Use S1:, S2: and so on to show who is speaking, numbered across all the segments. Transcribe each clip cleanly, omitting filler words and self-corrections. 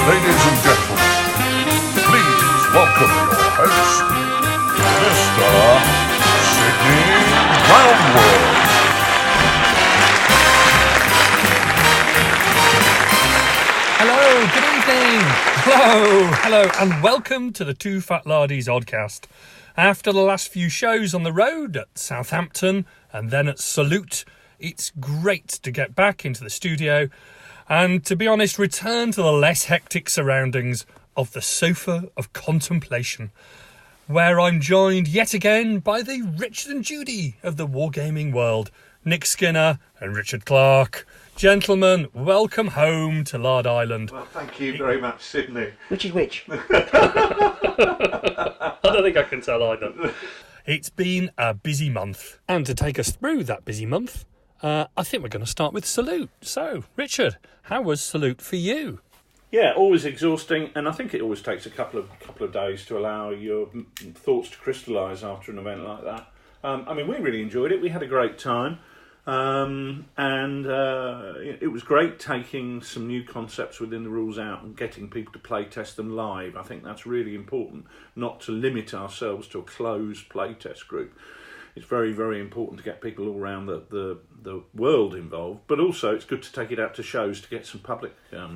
S1: Ladies and gentlemen, please welcome your host, Mr. Sidney Groundwork.
S2: Hello, good evening. Hello, and welcome to the TooFatLardies Oddcast. After the last few shows on the road at Southampton and then at Salute, it's great to get back into the studio and, to be honest, return to the less hectic surroundings of the sofa of contemplation, where I'm joined yet again by the Richard and Judy of the wargaming world, Nick Skinner and Richard Clark. Gentlemen, welcome home to Lard Island.
S3: Well, thank you very much, Sidney.
S4: Which is which?
S2: I don't think I can tell either. It's been a busy month. And to take us through that busy month, I think we're going to start with Salute. So, Richard, how was Salute for you?
S3: Yeah, always exhausting, and I think it always takes a couple of days to allow your thoughts to crystallise after an event like that. We really enjoyed it. We had a great time. It was great taking some new concepts within the rules out and getting people to play test them live. I think that's really important, not to limit ourselves to a closed play test group. It's very, very important to get people all around the world involved, but also it's good to take it out to shows to get some public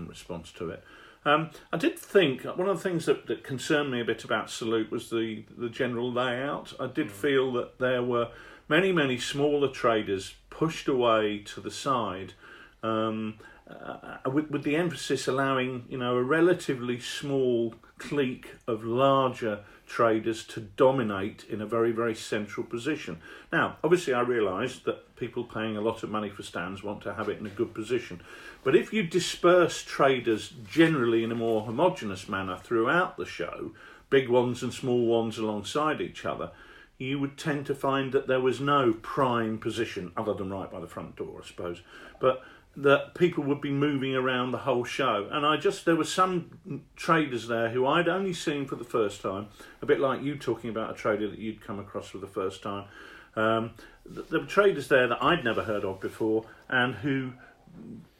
S3: response to it. I did think one of the things that concerned me a bit about Salute was the general layout. I did feel that there were many smaller traders pushed away to the side, with the emphasis allowing a relatively small clique of larger traders to dominate in a very, very central position. Now, obviously I realise that people paying a lot of money for stands want to have it in a good position, but if you disperse traders generally in a more homogenous manner throughout the show, big ones and small ones alongside each other, you would tend to find that there was no prime position other than right by the front door, I suppose, but that people would be moving around the whole show. And there were some traders there who I'd only seen for the first time, a bit like you talking about a trader that you'd come across for the first time. There were traders there that I'd never heard of before and who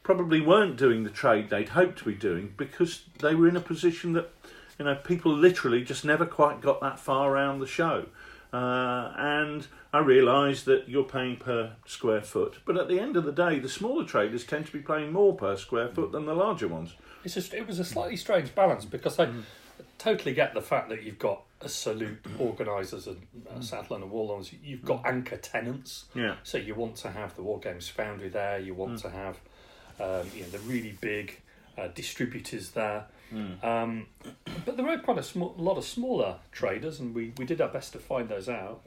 S3: probably weren't doing the trade they'd hoped to be doing because they were in a position that people literally just never quite got that far around the show. And I realise that you're paying per square foot, but at the end of the day, the smaller traders tend to be paying more per square foot than the larger ones.
S2: It was a slightly strange balance because I totally get the fact that you've got a Salute organisers and Southland and Warlords. You've got anchor tenants, so you want to have the Wargames Foundry there. You want to have the really big distributors there. But there were quite a lot of smaller traders, and we did our best to find those out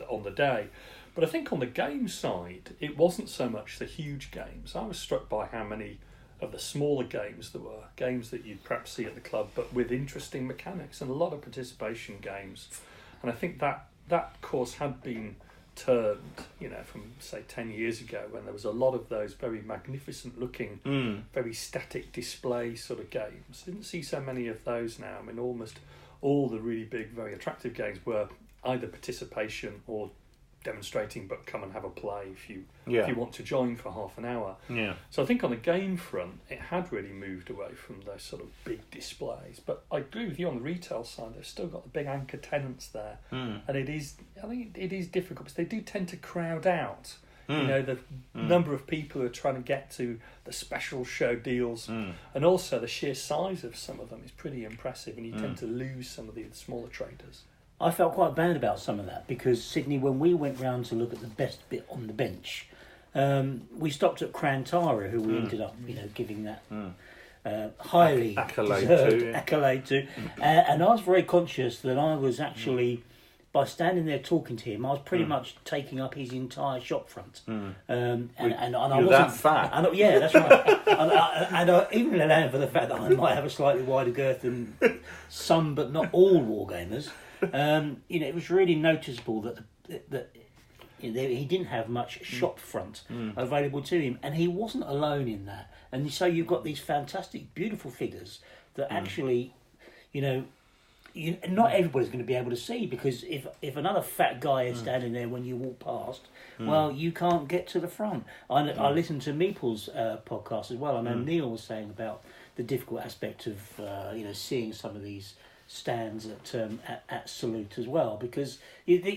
S2: on the day. But I think on the game side, it wasn't so much the huge games. I was struck by how many of the smaller games there were, games that you'd perhaps see at the club, but with interesting mechanics and a lot of participation games. And I think that course had been turned, from say 10 years ago when there was a lot of those very magnificent looking, very static display sort of games. I didn't see so many of those now. I mean, almost all the really big, very attractive games were either participation or demonstrating, but come and have a play if you want to join for half an hour. So I think on the game front, it had really moved away from those sort of big displays. But I agree with you on the retail side. They've still got the big anchor tenants there, and I think it is difficult because they do tend to crowd out. The number of people who are trying to get to the special show deals, and also the sheer size of some of them is pretty impressive, and you tend to lose some of the smaller traders.
S4: I felt quite bad about some of that because, Sidney, when we went round to look at the best bit on the bench, we stopped at Krantara, who we ended up, giving that highly accolade to. And I was very conscious that I was actually, by standing there talking to him, I was pretty much taking up his entire shop front. And I wasn't
S3: that fat.
S4: Yeah, that's right. and even allowing for the fact that I might have a slightly wider girth than some, but not all wargamers. It was really noticeable that he didn't have much shop front available to him, and he wasn't alone in that. And so you've got these fantastic, beautiful figures that actually, not everybody's going to be able to see, because if another fat guy is standing there when you walk past, well, you can't get to the front. I listened to Meeple's podcast as well. I know Neil was saying about difficult aspect of seeing some of these stands at Salute as well, because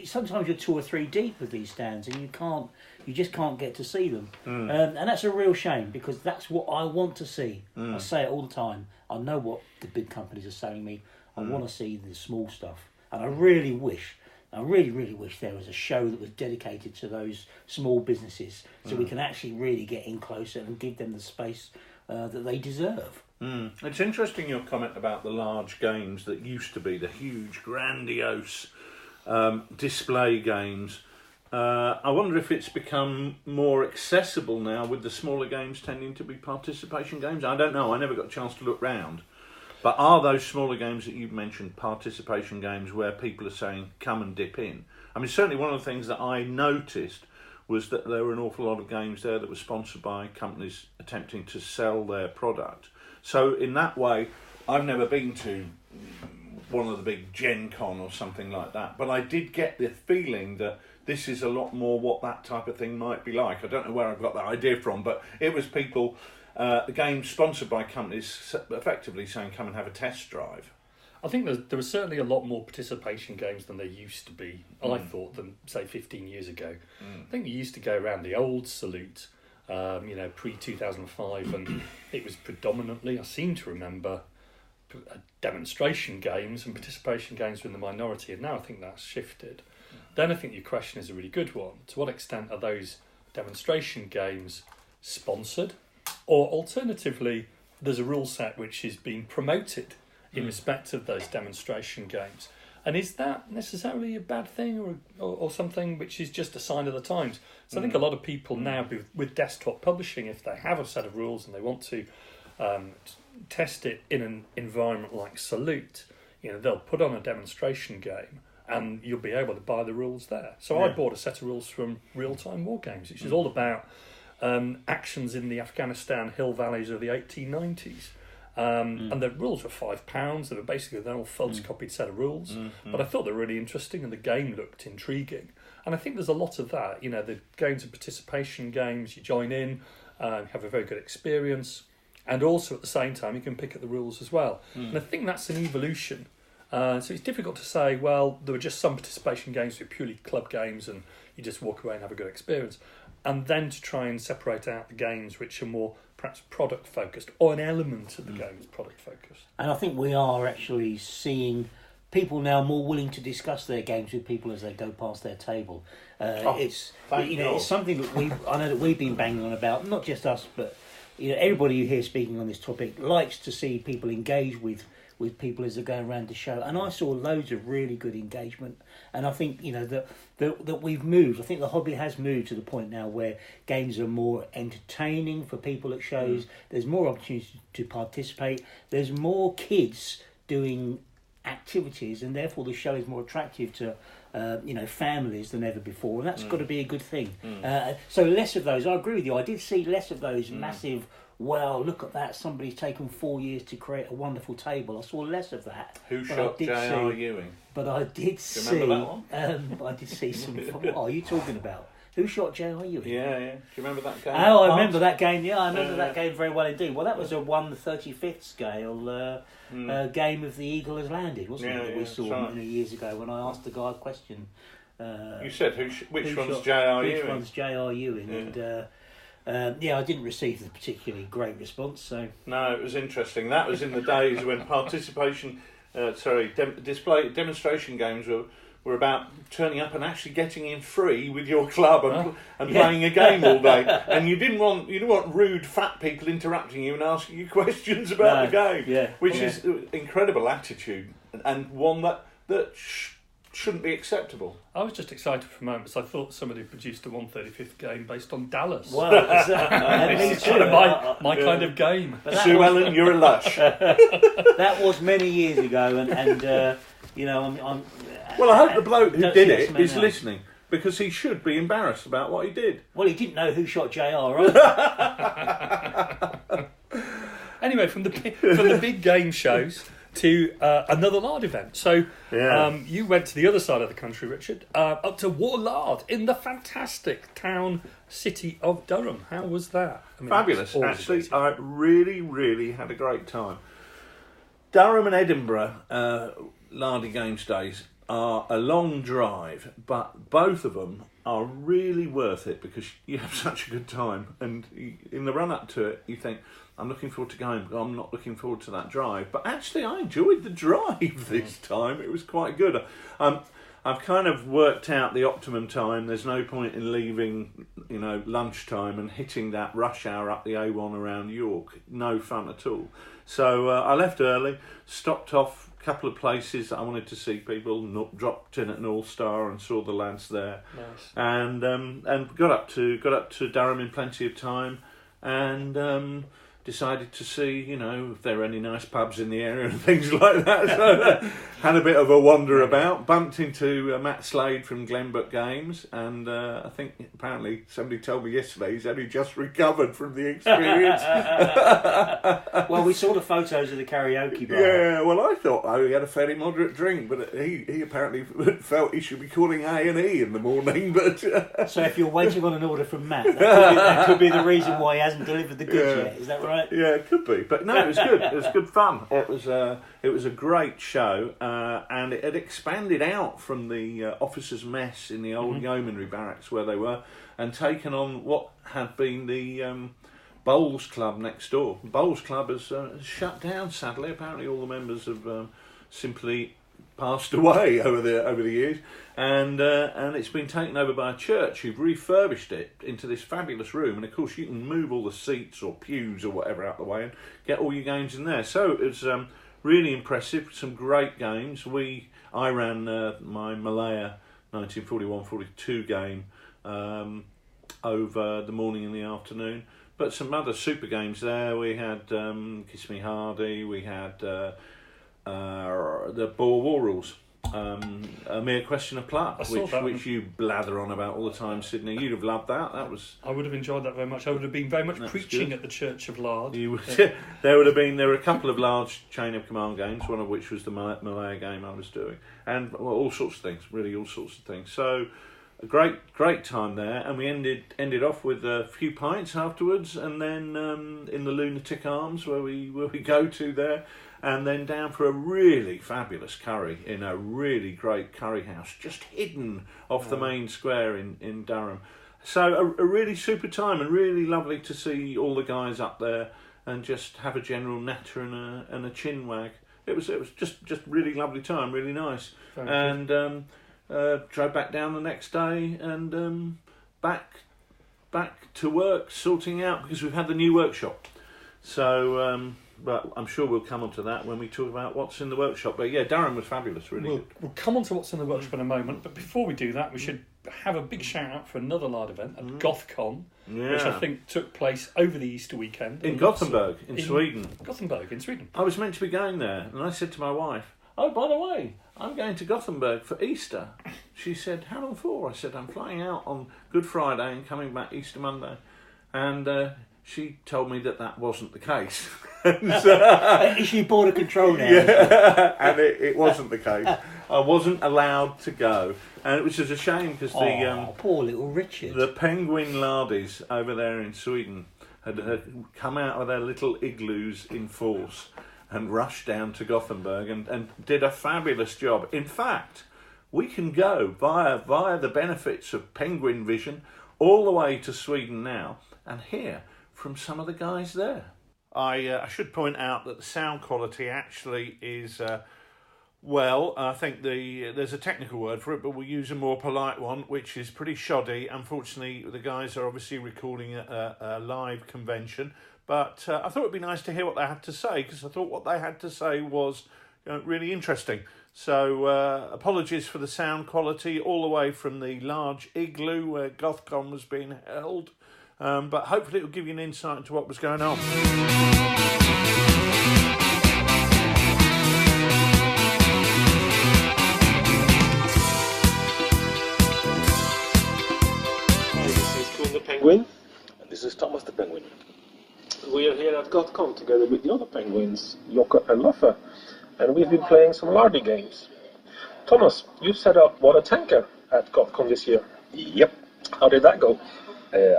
S4: sometimes you're 2 or 3 deep with these stands and you just can't get to see them, and that's a real shame, because that's what I want to see. I say it all the time. I know what the big companies are selling me. I want to see the small stuff, and I really wish there was a show that was dedicated to those small businesses, so we can actually really get in closer and give them the space that they deserve.
S3: It's interesting your comment about the large games that used to be the huge, grandiose display games. I wonder if it's become more accessible now, with the smaller games tending to be participation games. I don't know, I never got a chance to look round. But are those smaller games that you've mentioned participation games where people are saying, come and dip in? I mean, certainly one of the things that I noticed was that there were an awful lot of games there that were sponsored by companies attempting to sell their product. So in that way, I've never been to one of the big Gen Con or something like that, but I did get the feeling that this is a lot more what that type of thing might be like. I don't know where I've got that idea from, but it was people, games sponsored by companies effectively saying, come and have a test drive.
S2: I think there was certainly a lot more participation games than there used to be, I thought, than, say, 15 years ago. I think we used to go around the old Salute, pre-2005, and it was predominantly, I seem to remember, demonstration games, and participation games were in the minority, and now I think that's shifted. Then I think your question is a really good one. To what extent are those demonstration games sponsored? Or alternatively, there's a rule set which is being promoted in respect of those demonstration games. And is that necessarily a bad thing, or something which is just a sign of the times? So I think a lot of people now, with desktop publishing, if they have a set of rules and they want to test it in an environment like Salute, they'll put on a demonstration game and you'll be able to buy the rules there. So I bought a set of rules from Real Time War Games, which is all about actions in the Afghanistan hill valleys of the 1890s. And the rules were £5. They were basically an old photocopied set of rules. But I thought they were really interesting and the game looked intriguing. And I think there's a lot of that. The games and participation games, you join in, have a very good experience. And also at the same time, you can pick up the rules as well. And I think that's an evolution. So it's difficult to say, well, there were just some participation games that were purely club games and you just walk away and have a good experience. And then to try and separate out the games which are more perhaps product focused, or an element of the game is product focused.
S4: And I think we are actually seeing people now more willing to discuss their games with people as they go past their table. It's something that I know that we've been banging on about, not just us, but everybody you hear speaking on this topic likes to see people engage with people as they're going around the show. And I saw loads of really good engagement. And I think, that we've moved. I think the hobby has moved to the point now where games are more entertaining for people at shows. There's more opportunity to participate. There's more kids doing activities, and therefore the show is more attractive to families than ever before, and that's got to be a good thing. So less of those. I agree with you. I did see less of those massive, well, look at that, somebody's taken 4 years to create a wonderful table. I saw less of that.
S3: Who shot J.R. Ewing?
S4: But I did see...
S3: Do you remember that one?
S4: I did see some... What are you talking about? Who shot J.R. Ewing?
S3: Yeah. Do you remember that game?
S4: Oh, I remember that game. Yeah, I remember that game very well indeed. Well, that was a 1/35th scale game of The Eagle Has Landed, wasn't it? That we saw many years ago when I asked the guy a question.
S3: You said, which one's J.R. Ewing?
S4: Which one's J.R. Ewing? And I didn't receive a particularly great response. So
S3: no, it was interesting. That was in the days when demonstration games were about turning up and actually getting in free with your club and playing a game all day. And you didn't want rude fat people interrupting you and asking you questions about the game, which is incredible attitude and one that shouldn't be acceptable.
S2: I was just excited for moments. I thought somebody produced a 1/35th game based on Dallas.
S4: Well,
S2: it's kind of my kind of game.
S3: Sue Ellen, you're a lush.
S4: That was many years ago, and I'm.
S3: Well, I hope the bloke who did it is listening, because he should be embarrassed about what he did.
S4: Well, he didn't know who shot JR, right?
S2: Anyway, from the big game shows to another Lard event. So you went to the other side of the country, Richard, up to Lard in the fantastic town city of Durham. How was that? I mean,
S3: fabulous. Actually, I really, really had a great time. Durham and Edinburgh Lardy Games Days are a long drive, but both of them are really worth it because you have such a good time. And in the run up to it, you think, I'm looking forward to going, but I'm not looking forward to that drive. But actually, I enjoyed the drive this time. It was quite good. I've kind of worked out the optimum time. There's no point in leaving, lunchtime and hitting that rush hour up the A1 around York. No fun at all. So I left early, stopped off a couple of places that I wanted to see people, dropped in at an All-Star and saw the lads there.
S2: Nice.
S3: And got up to Durham in plenty of time, and decided to see, if there were any nice pubs in the area and things like that. So had a bit of a wander about, bumped into Matt Slade from Glenbrook Games, and I think apparently somebody told me yesterday he's only just recovered from the experience.
S4: Well, we saw the photos of the karaoke bar.
S3: Yeah, well, I thought he had a fairly moderate drink, but he apparently felt he should be calling A&E in the morning. But
S4: so if you're waiting on an order from Matt, that could be the reason why he hasn't delivered the goods yet. Is that right?
S3: Yeah, it could be, but no, it was good. It was good fun. It was a great show, and it had expanded out from the officers' mess in the old yeomanry barracks where they were, and taken on what had been the Bowls Club next door. Bowls Club has shut down, sadly. Apparently, all the members have simply passed away over the years, and it's been taken over by a church who've refurbished it into this fabulous room. And of course, you can move all the seats or pews or whatever out of the way and get all your games in there. So it was really impressive. Some great games. I ran my Malaya 1941-42 game over the morning and the afternoon. But some other super games there. We had Kiss Me Hardy. We had the Boer War Rules. A Mere Question of Pluck, which you blather on about all the time, Sidney. You'd have loved that. I would have enjoyed that very much.
S2: I would have been very much preaching at the Church of Lard.
S3: There were a couple of large chain of command games, one of which was the Malaya game I was doing, and all sorts of things, really all sorts of things. So a great time there, and we ended off with a few pints afterwards, and then in the Lunatic Arms where we go to there. And then down for a really fabulous curry in a really great curry house, just hidden off the main square in Durham. So a really super time, and really lovely to see all the guys up there and just have a general natter and a chin wag. It was just really lovely time, really nice. And drove back down the next day and back to work, sorting out, because we've had the new workshop. So. But I'm sure we'll come on to that when we talk about what's in the workshop. But yeah, Durham was fabulous, really good.
S2: We'll come on to what's in the workshop in a moment. But before we do that, we should have a big shout out for another Lard event at GothCon, which I think took place over the Easter weekend.
S3: In Gothenburg, in Sweden.
S2: Gothenburg, in Sweden.
S3: I was meant to be going there, and I said to my wife, "Oh, by the way, I'm going to Gothenburg for Easter." She said, "How long for?" I said, "I'm flying out on Good Friday and coming back Easter Monday." And she told me that wasn't the case.
S4: Is she border control now?
S3: Yeah, and it wasn't the case. I wasn't allowed to go, and it was just a shame because
S4: poor little Richard,
S3: the Penguin Lardies over there in Sweden had come out of their little igloos in force and rushed down to Gothenburg and did a fabulous job. In fact, we can go via the benefits of Penguin Vision all the way to Sweden now and hear from some of the guys there. I should point out that the sound quality actually is, I think there's a technical word for it, but we'll use a more polite one, which is pretty shoddy. Unfortunately, the guys are obviously recording a live convention, but I thought it'd be nice to hear what they had to say, because I thought what they had to say was really interesting. So apologies for the sound quality all the way from the large igloo where GothCon was being held. But hopefully it will give you an insight into what was going on.
S5: This is Cool the Penguin, and this is Thomas the Penguin. We are here at GothCon together with the other penguins, Jokke and Loffe, and we've been playing some Lardy games. Thomas, you set up What a Tanker at GothCon this year.
S6: Yep.
S5: How did that go?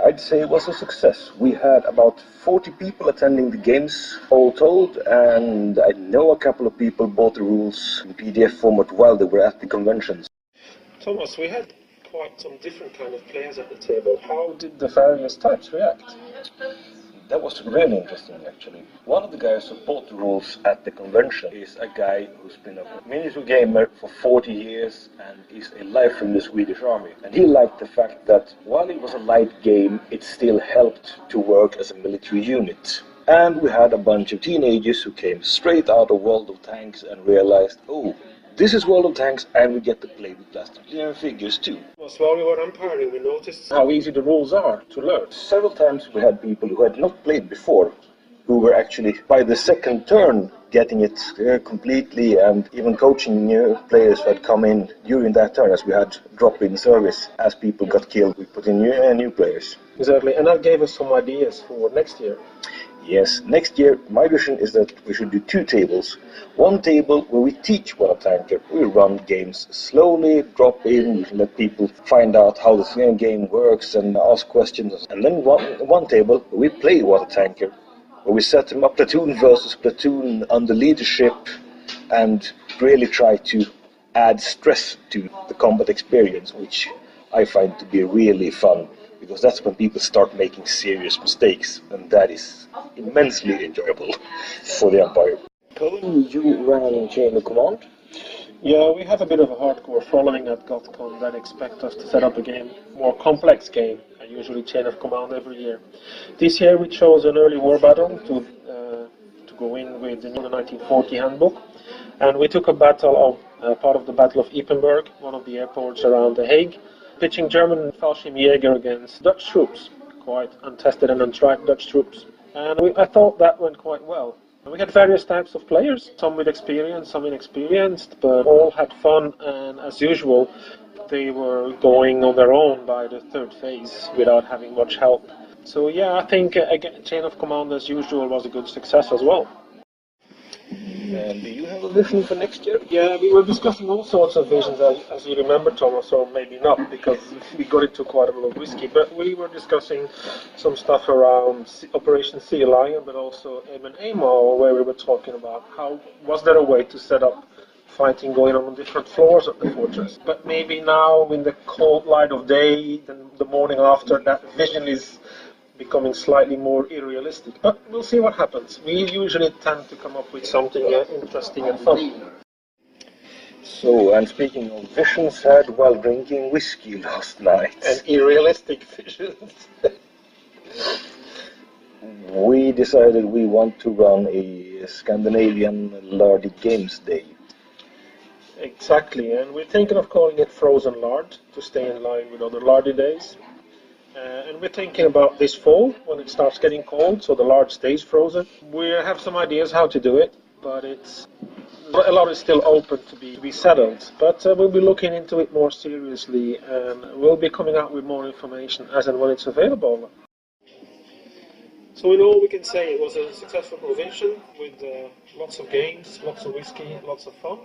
S6: I'd say it was a success. We had about 40 people attending the games, all told, and I know a couple of people bought the rules in PDF format while they were at the conventions.
S5: Thomas, we had quite some different kind of players at the table. How did the various types react?
S6: That was really interesting, actually. One of the guys who bought the rules at the convention is a guy who's been a miniature gamer for 40 years and is a lifer in the Swedish army. And he liked the fact that while it was a light game, it still helped to work as a military unit. And we had a bunch of teenagers who came straight out of World of Tanks and realized, oh, this is World of Tanks, and we get to play with plastic figures too.
S5: While we were umpiring, we noticed how easy the rules are to learn.
S6: Several times we had people who had not played before, who were actually, by the second turn, getting it completely, and even coaching new players who had come in during that turn, as we had drop-in service. As people got killed, we put in new players.
S5: Exactly, and that gave us some ideas for next year.
S6: Yes, next year my vision is that we should do 2 tables. One table where we teach What a Tanker. We run games slowly, drop in, let people find out how the game works and ask questions. And then one table where we play What a Tanker, where we set them up platoon versus platoon under leadership and really try to add stress to the combat experience, which I find to be really fun. Because that's when people start making serious mistakes, and that is immensely enjoyable for the umpire.
S5: Colin, you ran Chain of Command? Yeah, we have a bit of a hardcore following at GothCon that expect us to set up a game, more complex game, usually Chain of Command every year. This year we chose an early war battle to go in with the 1940 handbook, and we took a battle of part of the Battle of Ypenburg, one of the airports around The Hague, pitching German Fallschirmjäger against Dutch troops, quite untested and untried Dutch troops. And I thought that went quite well. And we had various types of players, some with experience, some inexperienced, but all had fun, and as usual, they were going on their own by the third phase without having much help. So yeah, I think again, Chain of Command as usual was a good success as well.
S6: And do you have a vision for next year?
S5: Yeah, we were discussing all sorts of visions, as you remember, Thomas, or maybe not, because we got into quite a lot of whiskey. But we were discussing some stuff around Operation Sea Lion, but also Aim and Amor, where we were talking about how was there a way to set up fighting going on different floors of the fortress. But maybe now, in the cold light of day, the morning after, that vision is becoming slightly more unrealistic. But we'll see what happens. We usually tend to come up with something interesting and fun.
S6: So, and speaking of visions had while drinking whiskey last night.
S5: And unrealistic visions.
S6: We decided we want to run a Scandinavian Lardy Games Day.
S5: Exactly, and we're thinking of calling it Frozen Lard, to stay in line with other Lardy days. And we're thinking about this fall, when it starts getting cold, so the lard stays frozen. We have some ideas how to do it, but a lot is still open to be settled. But we'll be looking into it more seriously, and we'll be coming out with more information as and when it's available. So in all, we can say it was a successful convention with lots of games, lots of whiskey, lots of fun.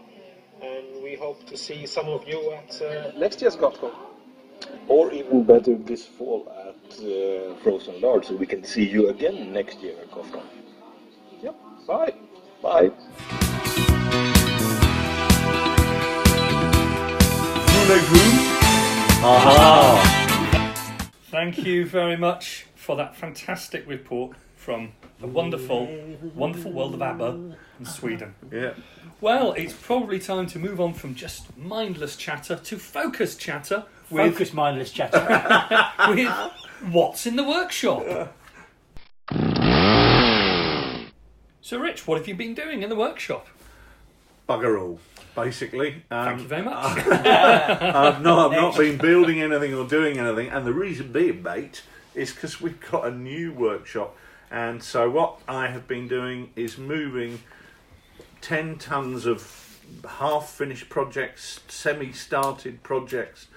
S5: And we hope to see some of you at next year's GothCon.
S6: Or even better, this fall at Frozen Lard, so we can see you again next year at GothCon.
S5: Yep, bye.
S6: Bye.
S2: Thank you very much for that fantastic report from the wonderful, wonderful world of ABBA in Sweden.
S3: Yeah.
S2: Well, it's probably time to move on from just mindless chatter to focused chatter.
S4: Focused mindless chatter.
S2: With what's in the workshop. So, Rich, what have you been doing in the workshop?
S3: Bugger all, basically.
S2: Thank you very much.
S3: I've not been building anything or doing anything, and the reason being, mate, is because we've got a new workshop. And so what I have been doing is moving 10 tons of half-finished projects, semi-started projects,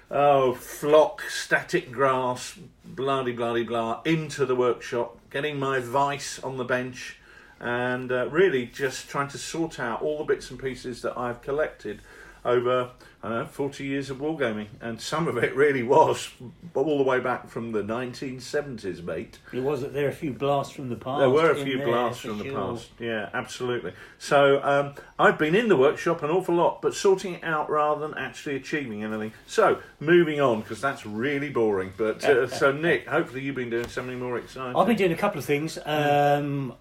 S3: flock, static grass, blah-de-blah-de-blah, into the workshop, getting my vice on the bench and really just trying to sort out all the bits and pieces that I've collected over 40 years of wargaming, and some of it really was all the way back from the 1970s, mate.
S4: It was that there are a few blasts from the past.
S3: There were a few blasts from the past, yeah, absolutely. So I've been in the workshop an awful lot, but sorting it out rather than actually achieving anything. So, moving on, because that's really boring. But so, Nick, hopefully you've been doing something more exciting.
S4: I've been doing a couple of things. Been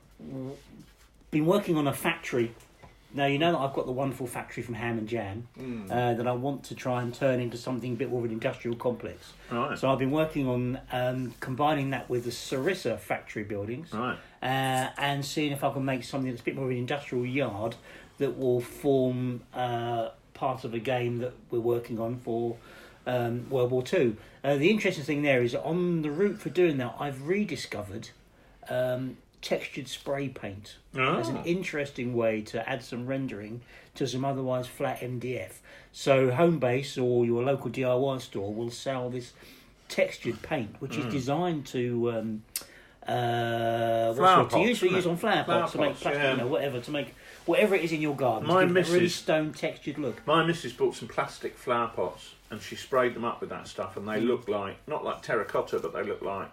S4: working on a factory. Now, you know that I've got the wonderful factory from Ham and Jam that I want to try and turn into something a bit more of an industrial complex.
S3: Right.
S4: So I've been working on combining that with the Sarissa factory buildings,
S3: Right.
S4: And seeing if I can make something that's a bit more of an industrial yard that will form part of a game that we're working on for World War II. The interesting thing there is that on the route for doing that, I've rediscovered textured spray paint as an interesting way to add some rendering to some otherwise flat MDF. So Homebase or your local DIY store will sell this textured paint, which is designed to usually use on flower pots to make plastic, whatever, to make whatever it is in your garden.
S3: My
S4: to give it a really
S3: missus-
S4: stone textured look.
S3: My missus bought some plastic flower pots, and she sprayed them up with that stuff, and they look like, not like terracotta, but they look like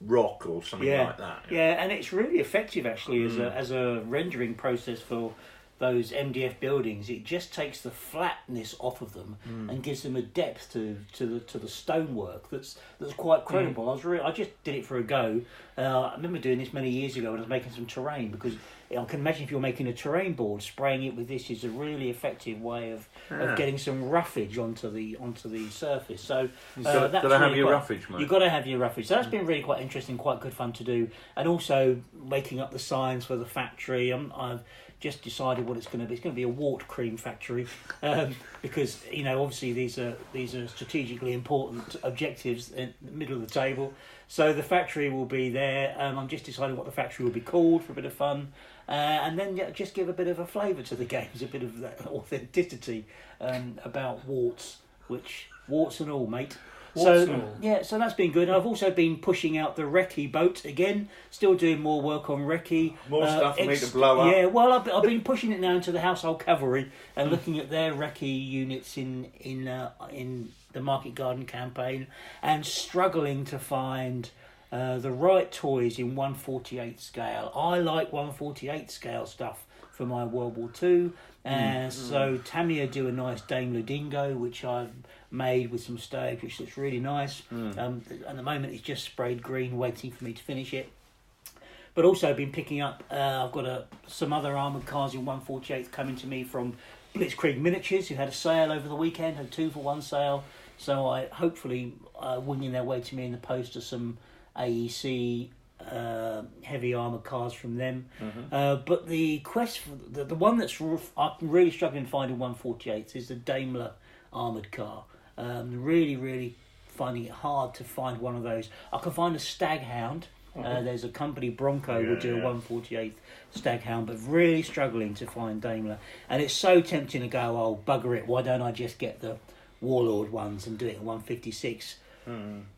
S3: rock or something like that.
S4: Yeah, and it's really effective actually as a rendering process for those MDF buildings. It just takes the flatness off of them and gives them a depth to the stonework that's quite credible. I just did it for a go. I remember doing this many years ago when I was making some terrain, because I can imagine if you're making a terrain board, spraying it with this is a really effective way of getting some roughage onto the surface. So
S3: Got to have your roughage, mate.
S4: You've got to have your roughage. So that's been really quite interesting, quite good fun to do, and also making up the signs for the factory. I've just decided what it's going to be. It's going to be a wart cream factory, because obviously these are strategically important objectives in the middle of the table. So the factory will be there. I'm just deciding what the factory will be called for a bit of fun, and then just give a bit of a flavour to the games, a bit of that authenticity about warts and all, mate. So that's been good. I've also been pushing out the recce boat again. Still doing more work on recce.
S3: More stuff for me to blow up.
S4: Yeah, well, I've been pushing it now into the household cavalry and looking at their recce units in the Market Garden campaign, and struggling to find the right toys in 1/48 scale. I like 1/48 scale stuff for my World War II, and so Tamiya do a nice Daimler Dingo, which I've made with some stage, which looks really nice. At the moment it's just sprayed green, waiting for me to finish it. But also been picking up, I've got some other armoured cars in 1/48 coming to me from Blitzkrieg Miniatures, who had a sale over the weekend, had 2-for-1 sale. So I hopefully winging their way to me in the post of some AEC heavy armoured cars from them. But the quest for the one that's I'm really struggling to find in 1/48 is the Daimler armoured car. Really finding it hard to find one of those. I can find a Staghound. There's a company, Bronco, would do a 1/48 Staghound, but really struggling to find Daimler. And it's so tempting to go, oh, bugger it, why don't I just get the Warlord ones and do it at 156?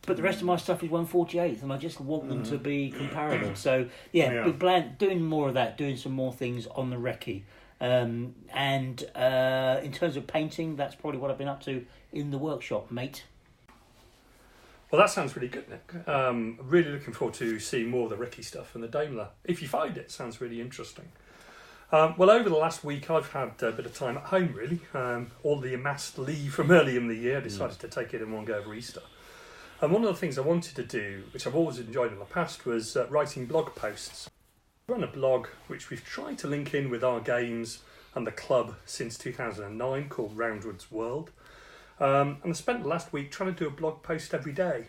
S4: But the rest of my stuff is 1/48, and I just want them to be comparable. So, doing more of that, doing some more things on the recce. And in terms of painting, that's probably what I've been up to in the workshop, mate.
S2: Well, that sounds really good, Nick. Really looking forward to seeing more of the recce stuff and the Daimler. If you find it, sounds really interesting. Well, over the last week, I've had a bit of time at home, really. All the amassed leave from early in the year, I decided to take it in one go over Easter. And one of the things I wanted to do, which I've always enjoyed in the past, was writing blog posts. I run a blog which we've tried to link in with our games and the club since 2009, called Roundwood's World. And I spent the last week trying to do a blog post every day.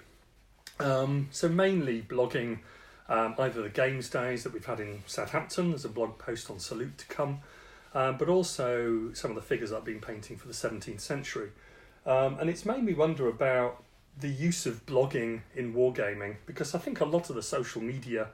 S2: So mainly blogging either the games days that we've had in Southampton. There's a blog post on Salute to come, but also some of the figures I've been painting for the 17th century. And it's made me wonder about the use of blogging in wargaming, because I think a lot of the social media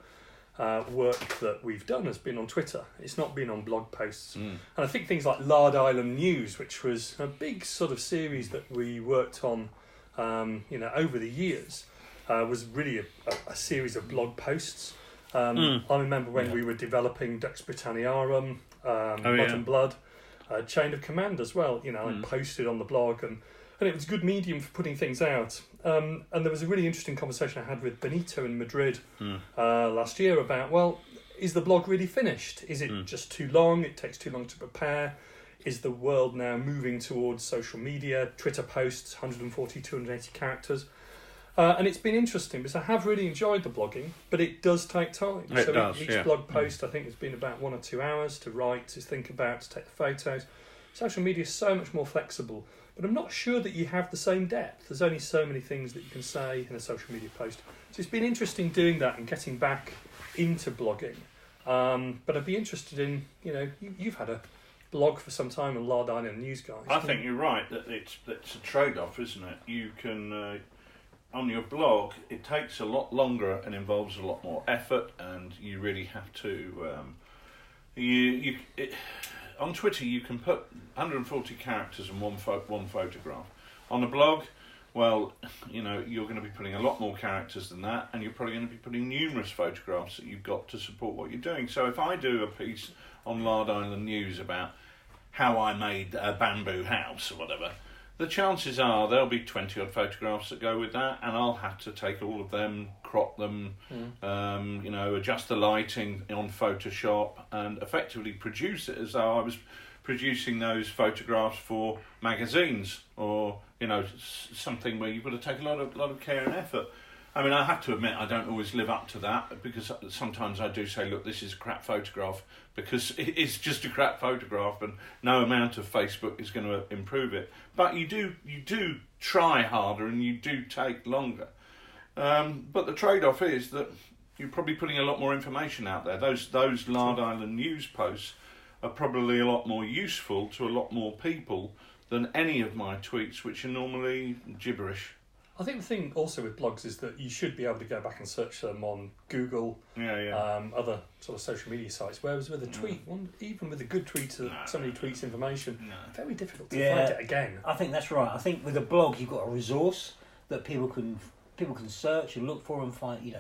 S2: work that we've done has been on Twitter. It's not been on blog posts. And I think things like Lard Island News, which was a big sort of series that we worked on over the years, was really a series of blog posts. I remember when we were developing Dex Britanniarum, Mud and Blood, Chain of Command as well. You know, I posted on the blog, and it was a good medium for putting things out. And there was a really interesting conversation I had with Benito in Madrid last year about, well, is the blog really finished? Is it just too long? It takes too long to prepare. Is the world now moving towards social media, Twitter posts, 140, 280 characters? And it's been interesting because I have really enjoyed the blogging, but it does take time. Each blog post, I think, has been about 1 or 2 hours to write, to think about, to take the photos. Social media is so much more flexible, but I'm not sure that you have the same depth. There's only so many things that you can say in a social media post. So it's been interesting doing that and getting back into blogging. But I'd be interested in, you've had a blog for some time on Lard Island News, guys.
S3: I think you're right that it's a trade-off, isn't it? You can on your blog, it takes a lot longer and involves a lot more effort, and you really have to. On Twitter, you can put 140 characters and one photograph. On a blog, well, you're going to be putting a lot more characters than that, and you're probably going to be putting numerous photographs that you've got to support what you're doing. So if I do a piece on Lard Island News about how I made a bamboo house or whatever, the chances are there'll be 20 odd photographs that go with that, and I'll have to take all of them, crop them, adjust the lighting on Photoshop, and effectively produce it as though I was producing those photographs for magazines or something where you've got to take a lot of care and effort. I mean, I have to admit I don't always live up to that, because sometimes I do say, look, this is a crap photograph, because it is just a crap photograph and no amount of Facebook is going to improve it. But you do try harder and you do take longer. But the trade-off is that you're probably putting a lot more information out there. Those Lard Island News posts are probably a lot more useful to a lot more people than any of my tweets, which are normally gibberish.
S2: I think the thing also with blogs is that you should be able to go back and search them on Google, other sort of social media sites. Whereas with a tweet, even with a good tweet, somebody tweets information, very difficult to find it again.
S4: I think that's right. I think with a blog, you've got a resource that people can search and look for and find.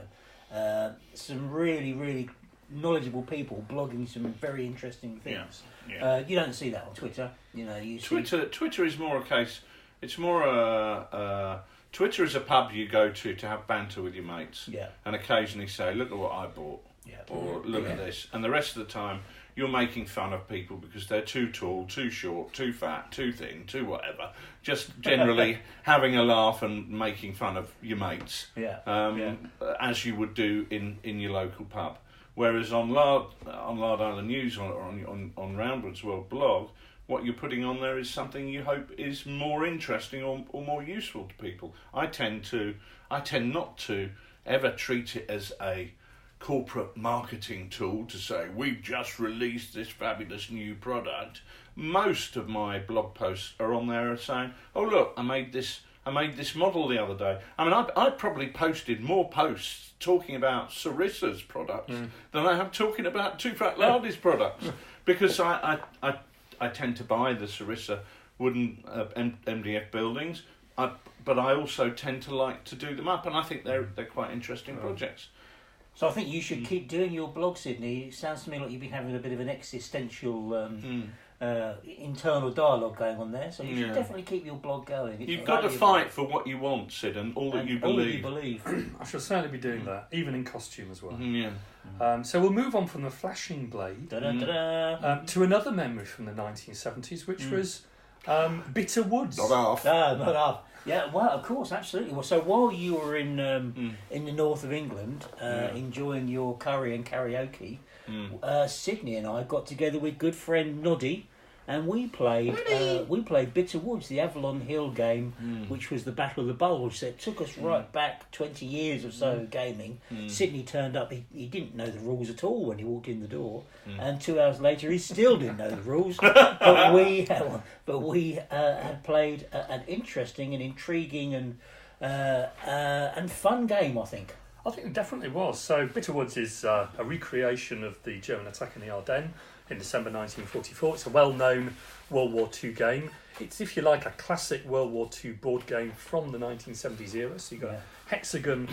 S4: Some really, really knowledgeable people blogging some very interesting things. You don't see that on Twitter.
S3: Twitter is more a case. It's more Twitter is a pub you go to have banter with your mates, and occasionally say, look at what I bought, or look at this, and the rest of the time you're making fun of people because they're too tall, too short, too fat, too thin, too whatever, just generally having a laugh and making fun of your mates, as you would do in your local pub. Whereas on Lard Island News or on Roundwood's World blog, what you're putting on there is something you hope is more interesting or more useful to people. I tend not to ever treat it as a corporate marketing tool to say, we've just released this fabulous new product. Most of my blog posts are on there saying, oh look, I made this model the other day. I mean, I probably posted more posts talking about Sarissa's products than I have talking about TooFatLardies products, because I tend to buy the Sarissa wooden MDF buildings, but I also tend to like to do them up, and I think they're quite interesting projects.
S4: So I think you should keep doing your blog, Sidney. It sounds to me like you've been having a bit of an existential internal dialogue going on there, so you should definitely keep your blog going.
S3: You've got to fight for what you want, Sid, and all that you believe.
S2: I shall certainly be doing that, even in costume as well. So we'll move on from the flashing blade to another memory from the 1970s, which was Bitter Woods.
S3: Not half.
S4: Yeah, well, of course, absolutely. Well, so while you were in the north of England enjoying your curry and karaoke, Sidney and I got together with good friend Noddy, and we played Bitter Woods, the Avalon Hill game, which was the Battle of the Bulge. So it took us right back 20 years or so of gaming. Sidney turned up. He didn't know the rules at all when he walked in the door, and 2 hours later he still didn't know the rules. But we had played an interesting and intriguing and fun game, I think.
S2: I think it definitely was. So Bitter Woods is a recreation of the German attack in the Ardennes in December 1944. It's a well-known World War II game. It's, if you like, a classic World War II board game from the 1970s era. So you've got a hexagon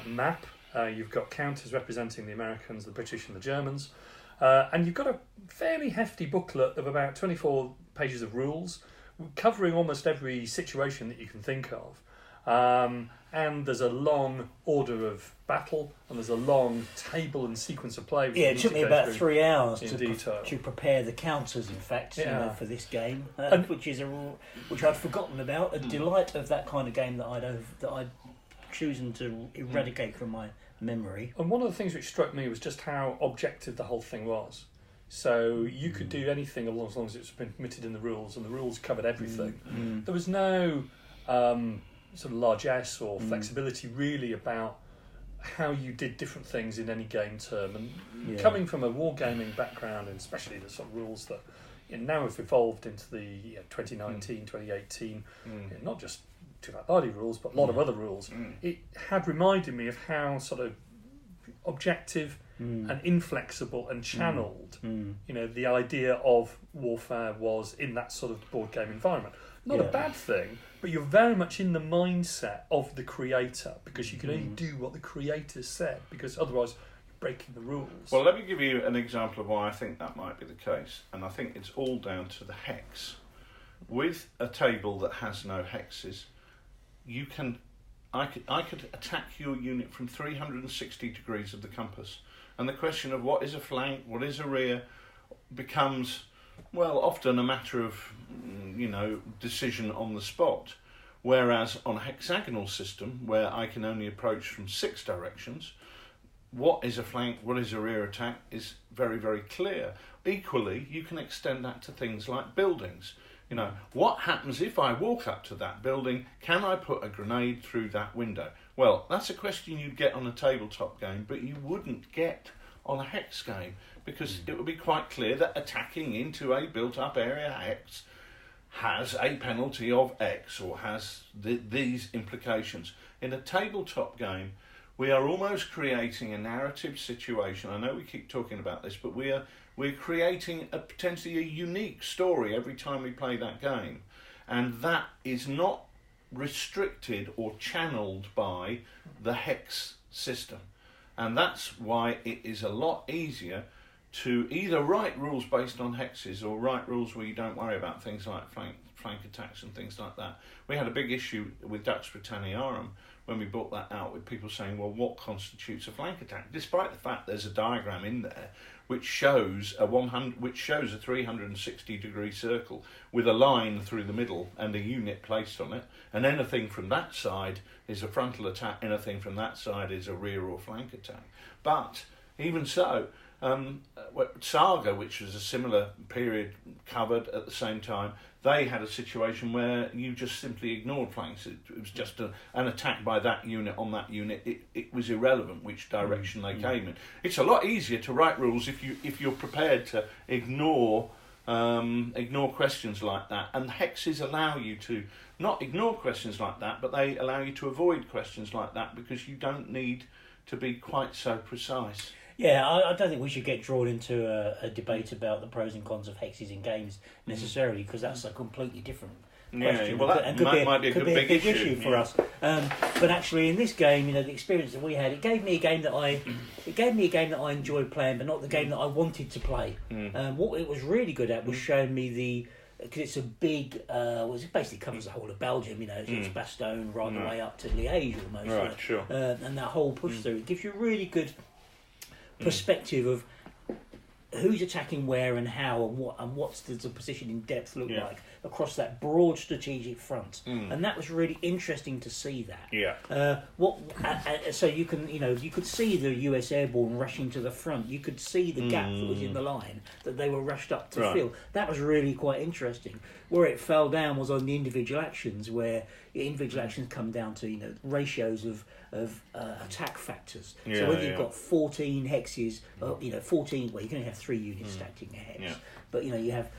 S2: map You've got counters representing the Americans, the British and the Germans. And you've got a fairly hefty booklet of about 24 pages of rules, covering almost every situation that you can think of. And there's a long order of battle, and there's a long table and sequence of play.
S4: Yeah, it took me about 3 hours
S2: to
S4: prepare the counters, in fact, for this game, which I'd forgotten about. A delight of that kind of game that I'd chosen to eradicate from my memory.
S2: And one of the things which struck me was just how objective the whole thing was. So you could do anything as long as it's been permitted in the rules, and the rules covered everything. There was no sort of largesse or flexibility really about how you did different things in any game term. And coming from a wargaming background, and especially the sort of rules that now have evolved into the 2019, 2018, not just TooFatLardies rules, but a lot of other rules, it had reminded me of how sort of objective and inflexible and channeled, the idea of warfare was in that sort of board game environment. Not a bad thing, but you're very much in the mindset of the creator, because you can only do what the creator said, because otherwise you're breaking the rules.
S3: Well, let me give you an example of why I think that might be the case, and I think it's all down to the hex. With a table that has no hexes, I could attack your unit from 360 degrees of the compass, and the question of what is a flank, what is a rear, becomes, well, often a matter of decision on the spot. Whereas on a hexagonal system, where I can only approach from 6 directions, what is a flank, what is a rear attack is very, very clear. Equally, you can extend that to things like buildings. What happens if I walk up to that building? Can I put a grenade through that window? Well, that's a question you'd get on a tabletop game, but you wouldn't get on a hex game, because it would be quite clear that attacking into a built-up area hex has a penalty of X, or has these implications. In a tabletop game, we are almost creating a narrative situation. I know we keep talking about this, but we're creating potentially a unique story every time we play that game. And that is not restricted or channeled by the hex system. And that's why it is a lot easier to either write rules based on hexes, or write rules where you don't worry about things like flank attacks and things like that. We had a big issue with Dux Britanniarum when we brought that out, with people saying, well, what constitutes a flank attack? Despite the fact there's a diagram in there which shows a 360 degree circle with a line through the middle and a unit placed on it, and anything from that side is a frontal attack, anything from that side is a rear or flank attack. But even so, Saga, which was a similar period covered at the same time, they had a situation where you just simply ignored flanks. It was just an attack by that unit on that unit. It was irrelevant which direction they came in. It's a lot easier to write rules if you're prepared to ignore questions like that. And hexes allow you to not ignore questions like that, but they allow you to avoid questions like that, because you don't need to be quite so precise.
S4: Yeah, I don't think we should get drawn into a debate about the pros and cons of hexes in games necessarily, because that's a completely different question.
S3: Yeah, well, that might be a big issue
S4: for us. But actually, in this game, the experience that we had, it gave me a game that I enjoyed playing, but not the game that I wanted to play. What it was really good at was showing me because it's a big, it basically covers the whole of Belgium, it's Bastogne right the way up to Liège almost.
S3: Right, sure.
S4: And that whole push through, it gives you a really good perspective of who's attacking where and how, and what's the position in depth look like across that broad strategic front. And that was really interesting to see that. So you can you could see the US airborne rushing to the front. You could see the gap that was in the line that they were rushed up to fill. That was really quite interesting. Where it fell down was on the individual actions, where individual actions come down to ratios of attack factors. So whether you've got 14 hexes, 14, well, you can only have 3 units stacked in a hex, but you have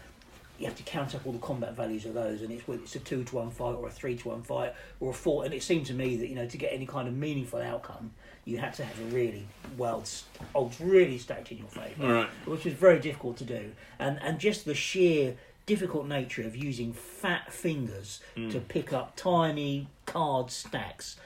S4: to count up all the combat values of those, and it's a 2-to-1 fight or a 3-to-1 fight or a 4. And it seemed to me that to get any kind of meaningful outcome, you had to have a really odds really stacked in your favour, which was very difficult to do. And just the sheer difficult nature of using fat fingers to pick up tiny card stacks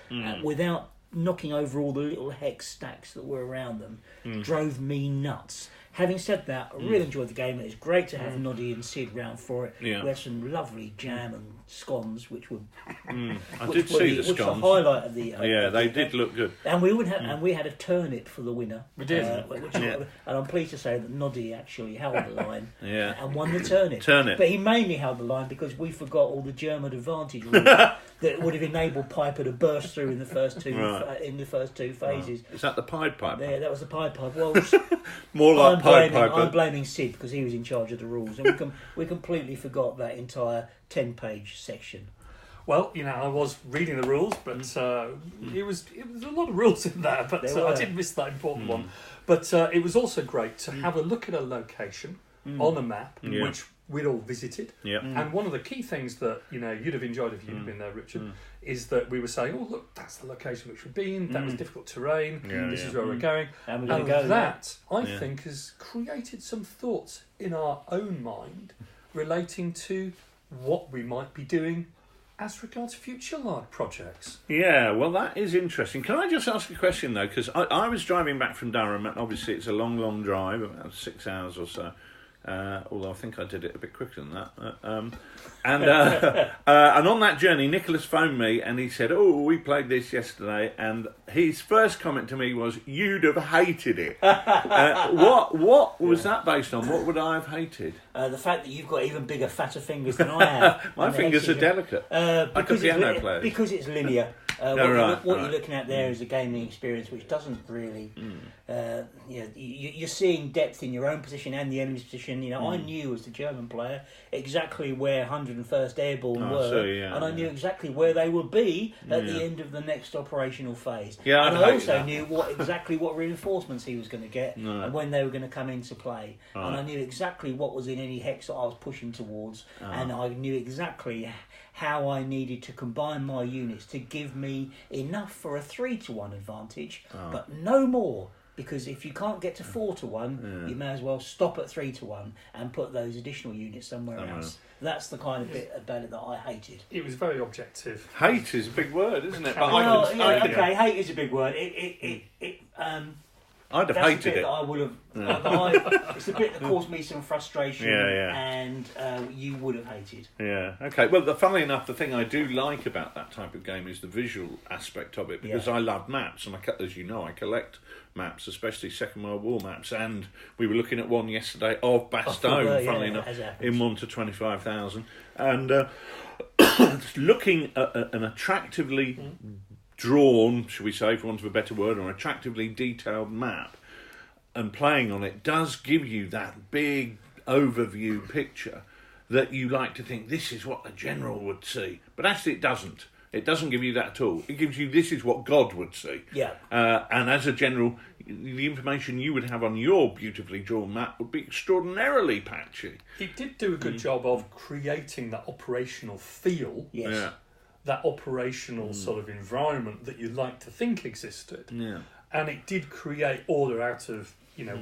S4: without knocking over all the little hex stacks that were around them drove me nuts. Having said that, I really enjoyed the game. It was great to have Noddy and Sid round for it.
S3: Yeah.
S4: We had some lovely jam and scones, which were
S3: I did see the
S4: which
S3: scones.
S4: the highlight of the
S3: Yeah, they did look good.
S4: and we would have, and we had a turnip for the winner.
S2: We did.
S4: And I'm pleased to say that Noddy actually held the line
S3: Yeah.
S4: and won the turnip.
S3: Turnip.
S4: But he mainly held the line because we forgot all the German advantage rules that would have enabled Piper to burst through in the first two phases.
S3: Is that the Pied Piper?
S4: There, that was the Pied Piper. Well,
S3: More like Pied Piper.
S4: I'm blaming Sid because he was in charge of the rules, and we completely forgot that entire 10-page section.
S2: Well, I was reading the rules, but it was a lot of rules in there, but I did miss that important one. But it was also great to have a look at a location on a map, which we'd all visited.
S3: Yep.
S2: And one of the key things that you'd have enjoyed if you'd been there, Richard, is that we were saying, "Oh, look, that's the location which we've been. That was difficult terrain. This is where we're going."
S4: And we're going
S2: And
S4: to go
S2: that, I think, has created some thoughts in our own mind relating to what we might be doing as regards future Lard projects.
S3: Yeah, well, that is interesting. Can I just ask a question, though? Because I was driving back from Durham, and obviously it's a long, long drive, about 6 hours or so. Although I think I did it a bit quicker than that. And on that journey, Nicholas phoned me and he said, "Oh, we played this yesterday," and his first comment to me was, "You'd have hated it." What was that based on? What would I have hated?
S4: The fact that you've got even bigger, fatter fingers than I have.
S3: My fingers are delicate. Like a piano player.
S4: Because it's linear. What you're looking at there is a gaming experience which doesn't really... you're seeing depth in your own position and the enemy's position. I knew as the German player exactly where 101st Airborne were, and I knew exactly where they would be at the end of the next operational phase.
S3: Yeah,
S4: and I also knew exactly what reinforcements he was going to get and when they were going to come into play. And I knew exactly what was in any hex that I was pushing towards, and I knew exactly how I needed to combine my units to give me enough for a 3-to-1 advantage, but no more. Because if you can't get to 4-to-1, you may as well stop at 3-to-1 and put those additional units somewhere else. That's the kind of bit about it that I hated.
S2: It was very objective.
S3: Hate is a big word, isn't it?
S4: Hate is a big word.
S3: I'd have hated it.
S4: That I would have. It's the bit that caused me some frustration, and you would have hated.
S3: Yeah. Okay. Well, funnily enough, the thing I do like about that type of game is the visual aspect of it, because I love maps, and as you know, I collect maps, especially Second World War maps, and we were looking at one yesterday of Bastogne, funnily enough, in 1 to 25,000, and looking at an attractively drawn, shall we say, for want of a better word, or attractively detailed map, and playing on it does give you that big overview picture that you like to think this is what the general would see, but actually it doesn't. It doesn't give you that at all. It gives you this is what God would see.
S4: Yeah.
S3: And as a general, the information you would have on your beautifully drawn map would be extraordinarily patchy.
S2: It did do a good job of creating that operational feel.
S4: Yes. Yeah.
S2: That operational sort of environment that you'd like to think existed.
S3: Yeah.
S2: And it did create order out of,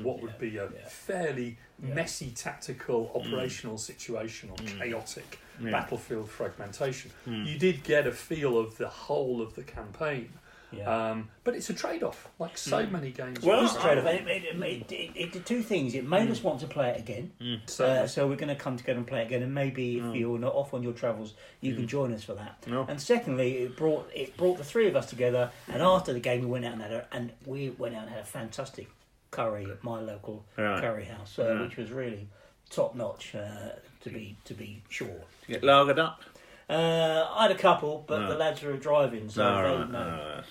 S2: what would be a fairly messy tactical operational situation or chaotic battlefield fragmentation. You did get a feel of the whole of the campaign. Yeah. But it's a trade-off, like so many games.
S4: Well, it's a trade-off. It did two things. It made us want to play it again. So we're going to come together and play it again. And maybe if you're not off on your travels, you can join us for that. No. And secondly, it brought the three of us together. And after the game, we went out and had a fantastic curry at my local curry house, which was really top notch. To be sure.
S3: To get lagered up.
S4: I had a couple, but the lads were driving, so
S3: no.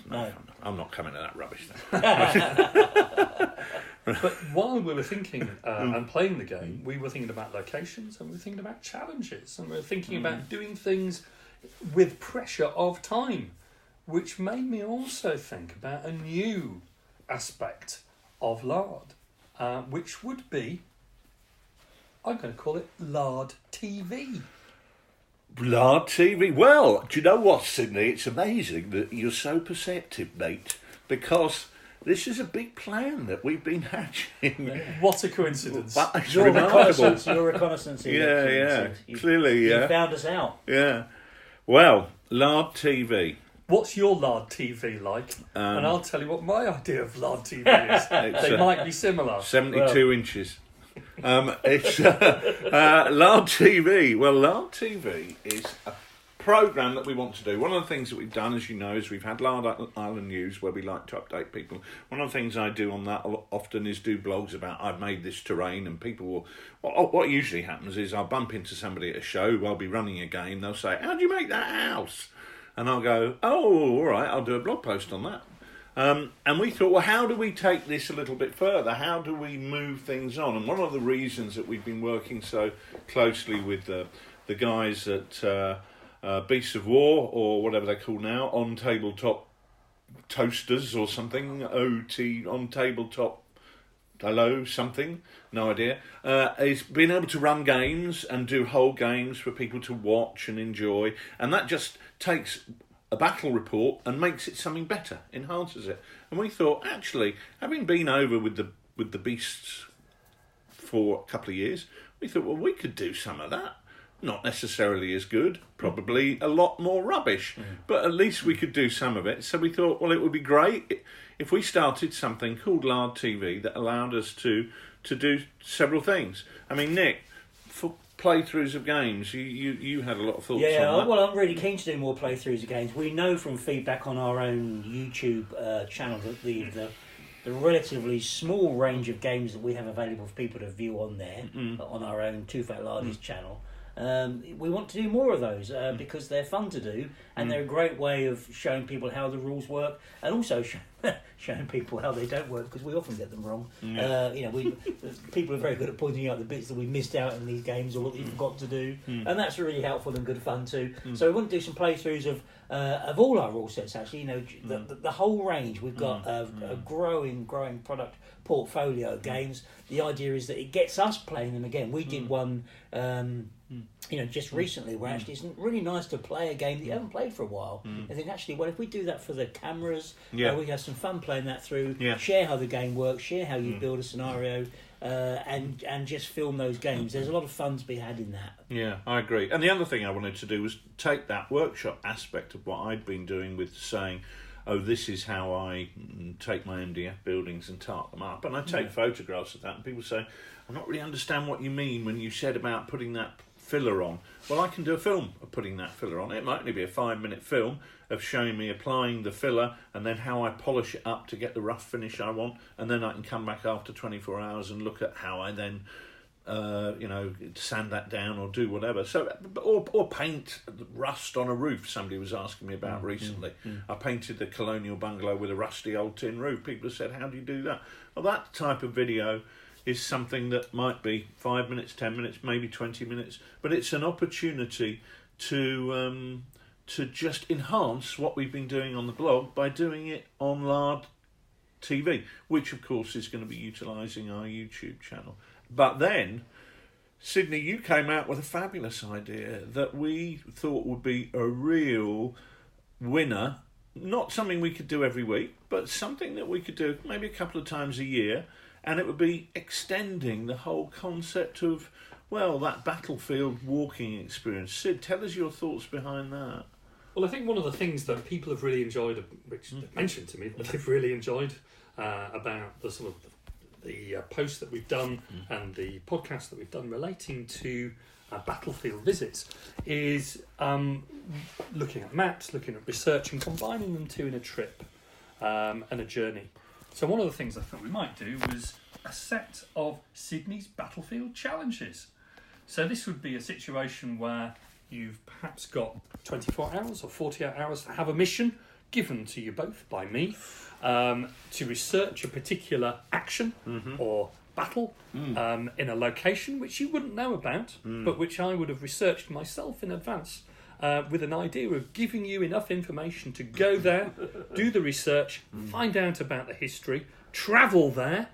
S3: I'm not coming to that rubbish then.
S2: But while we were thinking and playing the game, we were thinking about locations, and we were thinking about challenges, and we were thinking about doing things with pressure of time, which made me also think about a new aspect of Lard, which would be, I'm going to call it Lard TV.
S3: Lard TV. Well, do you know what, Sidney? It's amazing that you're so perceptive, mate, because this is a big plan that we've been hatching.
S2: What a coincidence.
S3: It's remarkable.
S4: Your reconnaissance.
S3: Clearly,
S4: you found us out.
S3: Yeah. Well, Lard TV.
S2: what's your Lard TV like? And I'll tell you what my idea of Lard TV is. They might be similar.
S3: 72 inches. It's Lard TV. Well, Lard TV is a programme that we want to do. One of the things that we've done, as you know, is we've had Lard Island News, where we like to update people. One of the things I do on that often is do blogs about I've made this terrain, and people will... What usually happens is I'll bump into somebody at a show, I'll be running a game, they'll say, "How'd you make that house?" And I'll go, "Oh, all right, I'll do a blog post on that." And we thought, well, how do we take this a little bit further? How do we move things on? And one of the reasons that we've been working so closely with the guys at Beasts of War, or whatever they're called now, on tabletop toasters or something, OT, on tabletop, hello, something, no idea, is being able to run games and do whole games for people to watch and enjoy. And that just takes a battle report and makes it something better, enhances it. And we thought, actually, having been over with the beasts for a couple of years, we thought, well, we could do some of that. Not necessarily as good, probably a lot more rubbish, but at least we could do some of it. So we thought, well, it would be great if we started something called Lard TV that allowed us to do several things. I mean, Nick, for playthroughs of games, you had a lot of thoughts on that.
S4: Yeah, well, I'm really keen to do more playthroughs of games. We know from feedback on our own YouTube channel that the relatively small range of games that we have available for people to view on there, on our own TooFatLardies channel, we want to do more of those because they're fun to do, and they're a great way of showing people how the rules work, and also showing people how they don't work, because we often get them wrong. People are very good at pointing out the bits that we missed out in these games, or what we forgot to do, and that's really helpful and good fun too. So we want to do some playthroughs of all our rule sets. Actually, the whole range. We've got a growing product portfolio of games. The idea is that it gets us playing them again. We did one. Just recently, where actually it's really nice to play a game that you haven't played for a while. I think actually, well, if we do that for the cameras, we have some fun playing that through, share how the game works, share how you build a scenario, and just film those games. There's a lot of fun to be had in that.
S3: Yeah, I agree. And the other thing I wanted to do was take that workshop aspect of what I'd been doing with saying, oh, this is how I take my MDF buildings and tart them up. And I take photographs of that, and people say, I don't really understand what you mean when you said about putting that filler on. Well, I can do a film of putting that filler on. It might only be a 5-minute film of showing me applying the filler and then how I polish it up to get the rough finish I want, and then I can come back after 24 hours and look at how I then sand that down or do whatever. So, or paint rust on a roof. Somebody was asking me about recently. I painted the colonial bungalow with a rusty old tin roof. People have said, how do you do that? Well, that type of video is something that might be 5 minutes, 10 minutes, maybe 20 minutes, but it's an opportunity to just enhance what we've been doing on the blog by doing it on Lard TV, which of course is going to be utilising our YouTube channel. But then, Sidney, you came out with a fabulous idea that we thought would be a real winner, not something we could do every week, but something that we could do maybe a couple of times a year. And it would be extending the whole concept of, well, that battlefield walking experience. Sid, tell us your thoughts behind that.
S2: Well, I think one of the things that people have really enjoyed, which they mentioned to me, that they've really enjoyed about the sort of the posts that we've done and the podcast that we've done relating to battlefield visits, is looking at maps, looking at research, and combining them two in a trip and a journey. So one of the things I thought we might do was a set of Sidney's battlefield challenges. So this would be a situation where you've perhaps got 24 hours or 48 hours to have a mission given to you both by me to research a particular action or battle in a location which you wouldn't know about, but which I would have researched myself in advance. With an idea of giving you enough information to go there, do the research, find out about the history, travel there,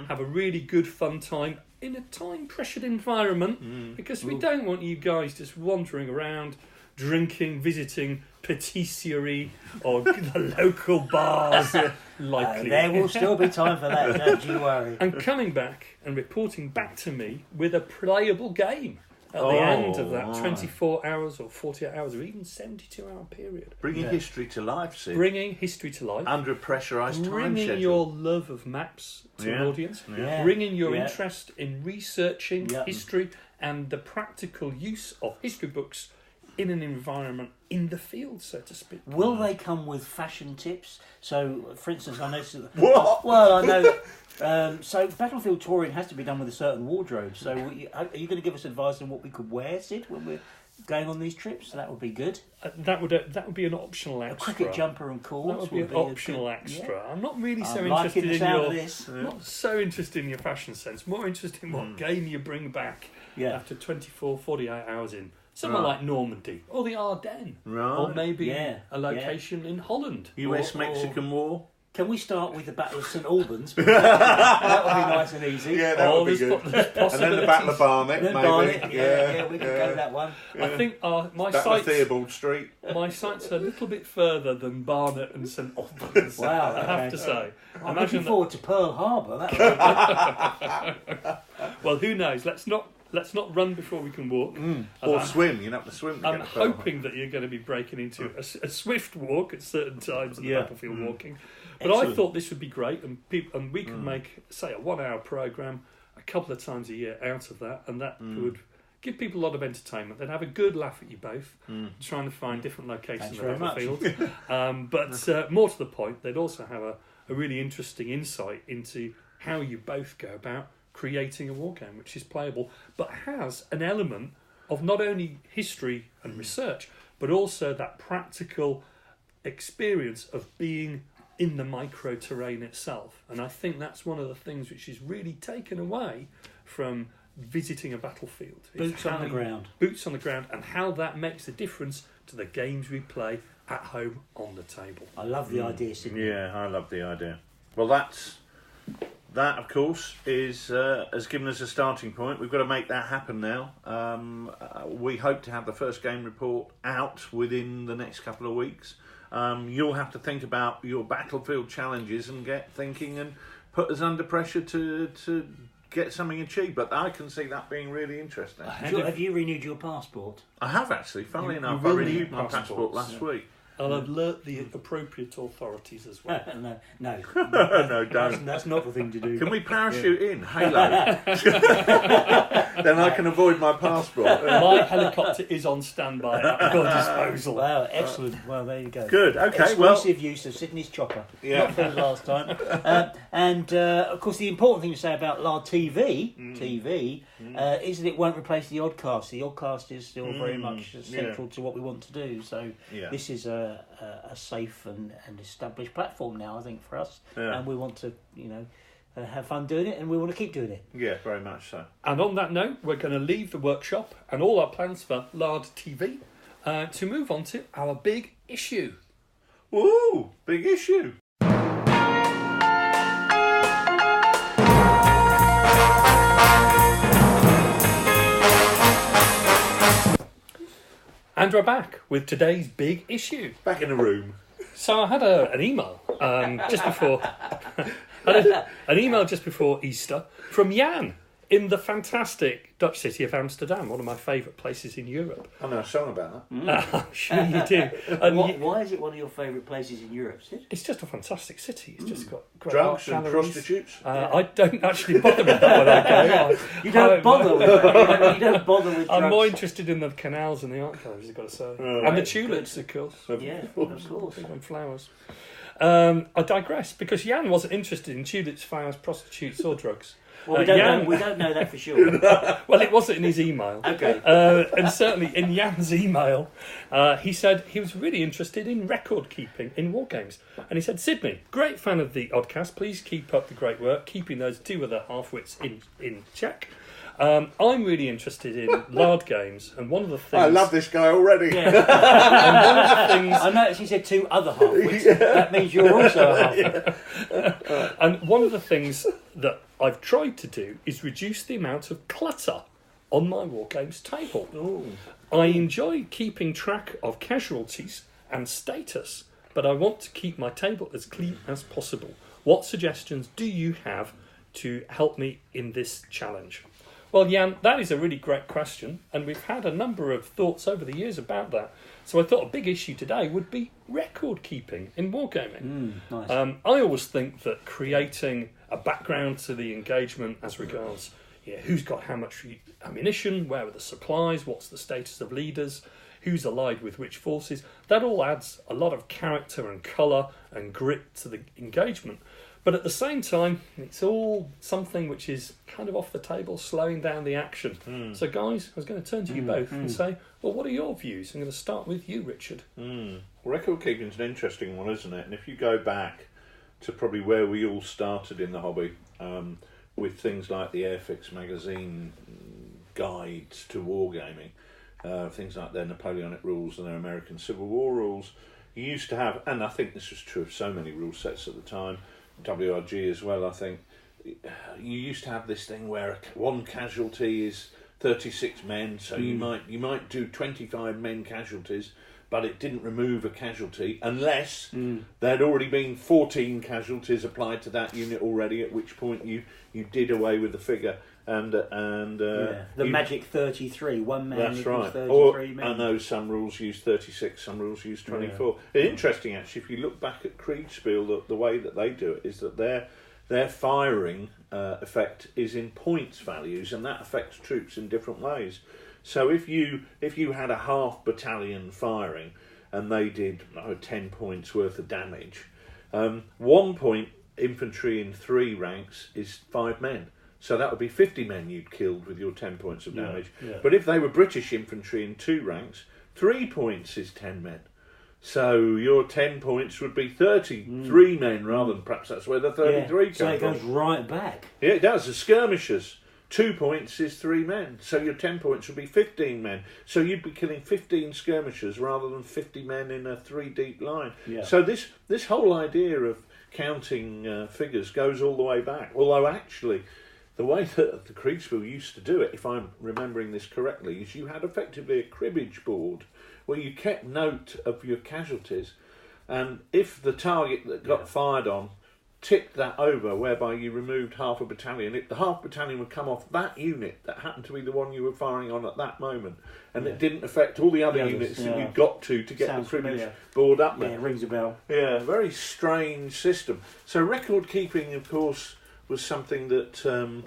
S2: have a really good fun time in a time-pressured environment, because we don't want you guys just wandering around, drinking, visiting patisserie or the local bars. Likely.
S4: There will still be time for that, don't you worry.
S2: And coming back and reporting back to me with a playable game. at the end of that 24 hours or 48 hours or even 72-hour period.
S3: Bringing history to life, Sid.
S2: Bringing history to life.
S3: Under a pressurised time
S2: Bringing
S3: schedule.
S2: your love of maps to an audience.
S4: Yeah.
S2: Bringing your
S4: Yeah.
S2: interest in researching history and the practical use of history books in an environment in the field, so to speak.
S4: Will they come with fashion tips? So, for instance, I noticed that...
S3: What?
S4: Well, I know that... so, battlefield touring has to be done with a certain wardrobe. So, are you going to give us advice on what we could wear, Sid, when we're going on these trips? That would be good.
S2: That would be an optional extra.
S4: A cricket jumper and cords
S2: That would be an optional extra.
S4: Yeah.
S2: I'm not really so
S4: I'm
S2: interested
S4: liking the
S2: in
S4: sound
S2: your...
S4: of this.
S2: Not so interested in your fashion sense. More interested in what game you bring back after 24, 48 hours in. Somewhere like Normandy or the Ardennes, or maybe a location in Holland.
S3: US-Mexican War.
S4: Can we start with the Battle of St Albans? That would be nice and easy.
S3: Yeah, that would be good. And then the Battle of Barnet, maybe.
S4: Yeah, we could go that one.
S2: I think my
S3: Battle of
S2: sights...
S3: Theobald Street.
S2: My sights are a little bit further than Barnet and St Albans.
S4: Wow,
S2: I have to say.
S4: I'm looking forward to Pearl Harbor.
S2: Well, who knows? Let's not run before we can walk.
S3: Or swim. You have to swim.
S2: I'm hoping that you're going to be breaking into a swift walk at certain times of the battlefield walking. But I thought this would be great, and we could make, say, a 1-hour programme a couple of times a year out of that, and that would give people a lot of entertainment. They'd have a good laugh at you both, trying to find different locations on the battlefield. But more to the point, they'd also have a really interesting insight into how you both go about creating a war game which is playable, but has an element of not only history and research, but also that practical experience of being in the micro terrain itself. And I think that's one of the things which is really taken away from visiting a battlefield.
S4: Boots on the ground.
S2: Boots on the ground, and how that makes a difference to the games we play at home on the table.
S4: I love the idea, Sidney.
S3: Yeah, I love the idea. Well, that, of course, has given us a starting point. We've got to make that happen now. We hope to have the first game report out within the next couple of weeks. You'll have to think about your battlefield challenges and get thinking and put us under pressure to get something achieved. But I can see that being really interesting.
S4: Have you renewed your passport?
S3: I have actually. Funnily enough, I
S2: will
S3: renewed
S2: need
S3: my passport
S2: passports,
S3: last week.
S2: I'll alert the appropriate authorities as well.
S4: No,
S3: No, don't.
S4: That's not the thing to do.
S3: Can we parachute in? Halo. Then I can avoid my passport.
S2: My helicopter is on standby at your disposal.
S4: Wow, excellent. Well, there you go.
S3: Good, okay,
S4: Exclusive use of Sidney's chopper.
S3: Yeah.
S4: Not for the last time. And of course, the important thing to say about Lard TV, is that it won't replace the Oddcast. The Oddcast is still very much central to what we want to do. So this is a safe and established platform now, I think, for us.
S3: Yeah.
S4: And we want to, have fun doing it, and we want to keep doing it.
S3: Yeah, very much so.
S2: And on that note, we're going to leave the workshop and all our plans for Lard TV to move on to our big issue.
S3: Ooh, big issue.
S2: And we're back with today's big issue.
S3: Back in the room.
S2: So I had an email just before an email just before Easter from Jan in the fantastic Dutch city of Amsterdam, one of my favourite places in Europe.
S3: I know a song about that.
S2: I'm sure you do. And
S4: Why is it one of your favourite places in Europe, Sid?
S2: it's just a fantastic city. It's just got great
S3: Drugs
S2: art
S3: and
S2: galleries.
S3: prostitutes.
S2: I don't actually bother with that when I go.
S4: You don't bother with you don't bother with
S2: I'm more
S4: drugs.
S2: interested in the canals and the art galleries, I've got to say.
S3: Right.
S2: And the tulips, of course.
S4: Yeah, of course.
S2: And flowers. I digress, because Jan wasn't interested in tulips, flowers, prostitutes or drugs.
S4: Well, we don't know that for sure.
S2: Well, it wasn't in his email.
S4: Okay.
S2: And certainly in Jan's email, he said he was really interested in record keeping in war games. And he said, Sidney, great fan of the Oddcast. Please keep up the great work, keeping those two other half-wits in check. I'm really interested in Lard games, and one of the things...
S3: I love this guy already.
S2: And one of the things...
S4: I noticed he said two other half-wits. That means you're also a half-wit.
S2: And one of the things that I've tried to do is reduce the amount of clutter on my war games table.
S3: Ooh.
S2: I enjoy keeping track of casualties and status, but I want to keep my table as clean as possible. What suggestions do you have to help me in this challenge? Well, Jan, that is a really great question, and we've had a number of thoughts over the years about that. So I thought a big issue today would be record keeping in wargaming.
S4: Nice.
S2: I always think that creating a background to the engagement as regards who's got how much ammunition, where are the supplies, what's the status of leaders, who's allied with which forces, that all adds a lot of character and colour and grit to the engagement. But at the same time, it's all something which is kind of off the table, slowing down the action. So guys, I was going to turn to you both and say, well, what are your views? I'm going to start with you, Richard.
S3: Record keeping is an interesting one, isn't it? And if you go back to probably where we all started in the hobby, with things like the Airfix magazine guides to wargaming, things like their Napoleonic rules and their American Civil War rules, you used to have, and I think this was true of so many rule sets at the time, WRG as well, I think, you used to have this thing where one casualty is 36 men, so you might do 25 men casualties, but it didn't remove a casualty unless there'd already been 14 casualties applied to that unit already, at which point you did away with the figure. The
S4: magic 33, one man
S3: that's
S4: equals
S3: right.
S4: 33 men.
S3: I know some rules use 36, some rules use 24. It's interesting actually, if you look back at Kriegspiel, the way that they do it is that their firing effect is in points values, and that affects troops in different ways. So if you had a half battalion firing and they did 10 points worth of damage, 1 point infantry in 3 ranks is 5 men. So that would be 50 men you'd killed with your 10 points of damage. Yeah. But if they were British infantry in 2 ranks, 3 points is 10 men. So your 10 points would be 33 men rather than perhaps that's where the 33 comes from.
S4: So it goes right back.
S3: Yeah, it does. The skirmishers, 2 points is 3 men. So your 10 points would be 15 men. So you'd be killing 15 skirmishers rather than 50 men in a 3 deep line. Yeah. So this whole idea of counting figures goes all the way back. Although actually, the way that the Kriegspiel used to do it, if I'm remembering this correctly, is you had effectively a cribbage board where you kept note of your casualties, and if the target that got fired on tipped that over, whereby you removed half a battalion, the half battalion would come off that unit that happened to be the one you were firing on at that moment, and it didn't affect all the other units that you got to get the cribbage board up there.
S4: Yeah, it rings a bell.
S3: Yeah, very strange system. So record keeping, of course, was something that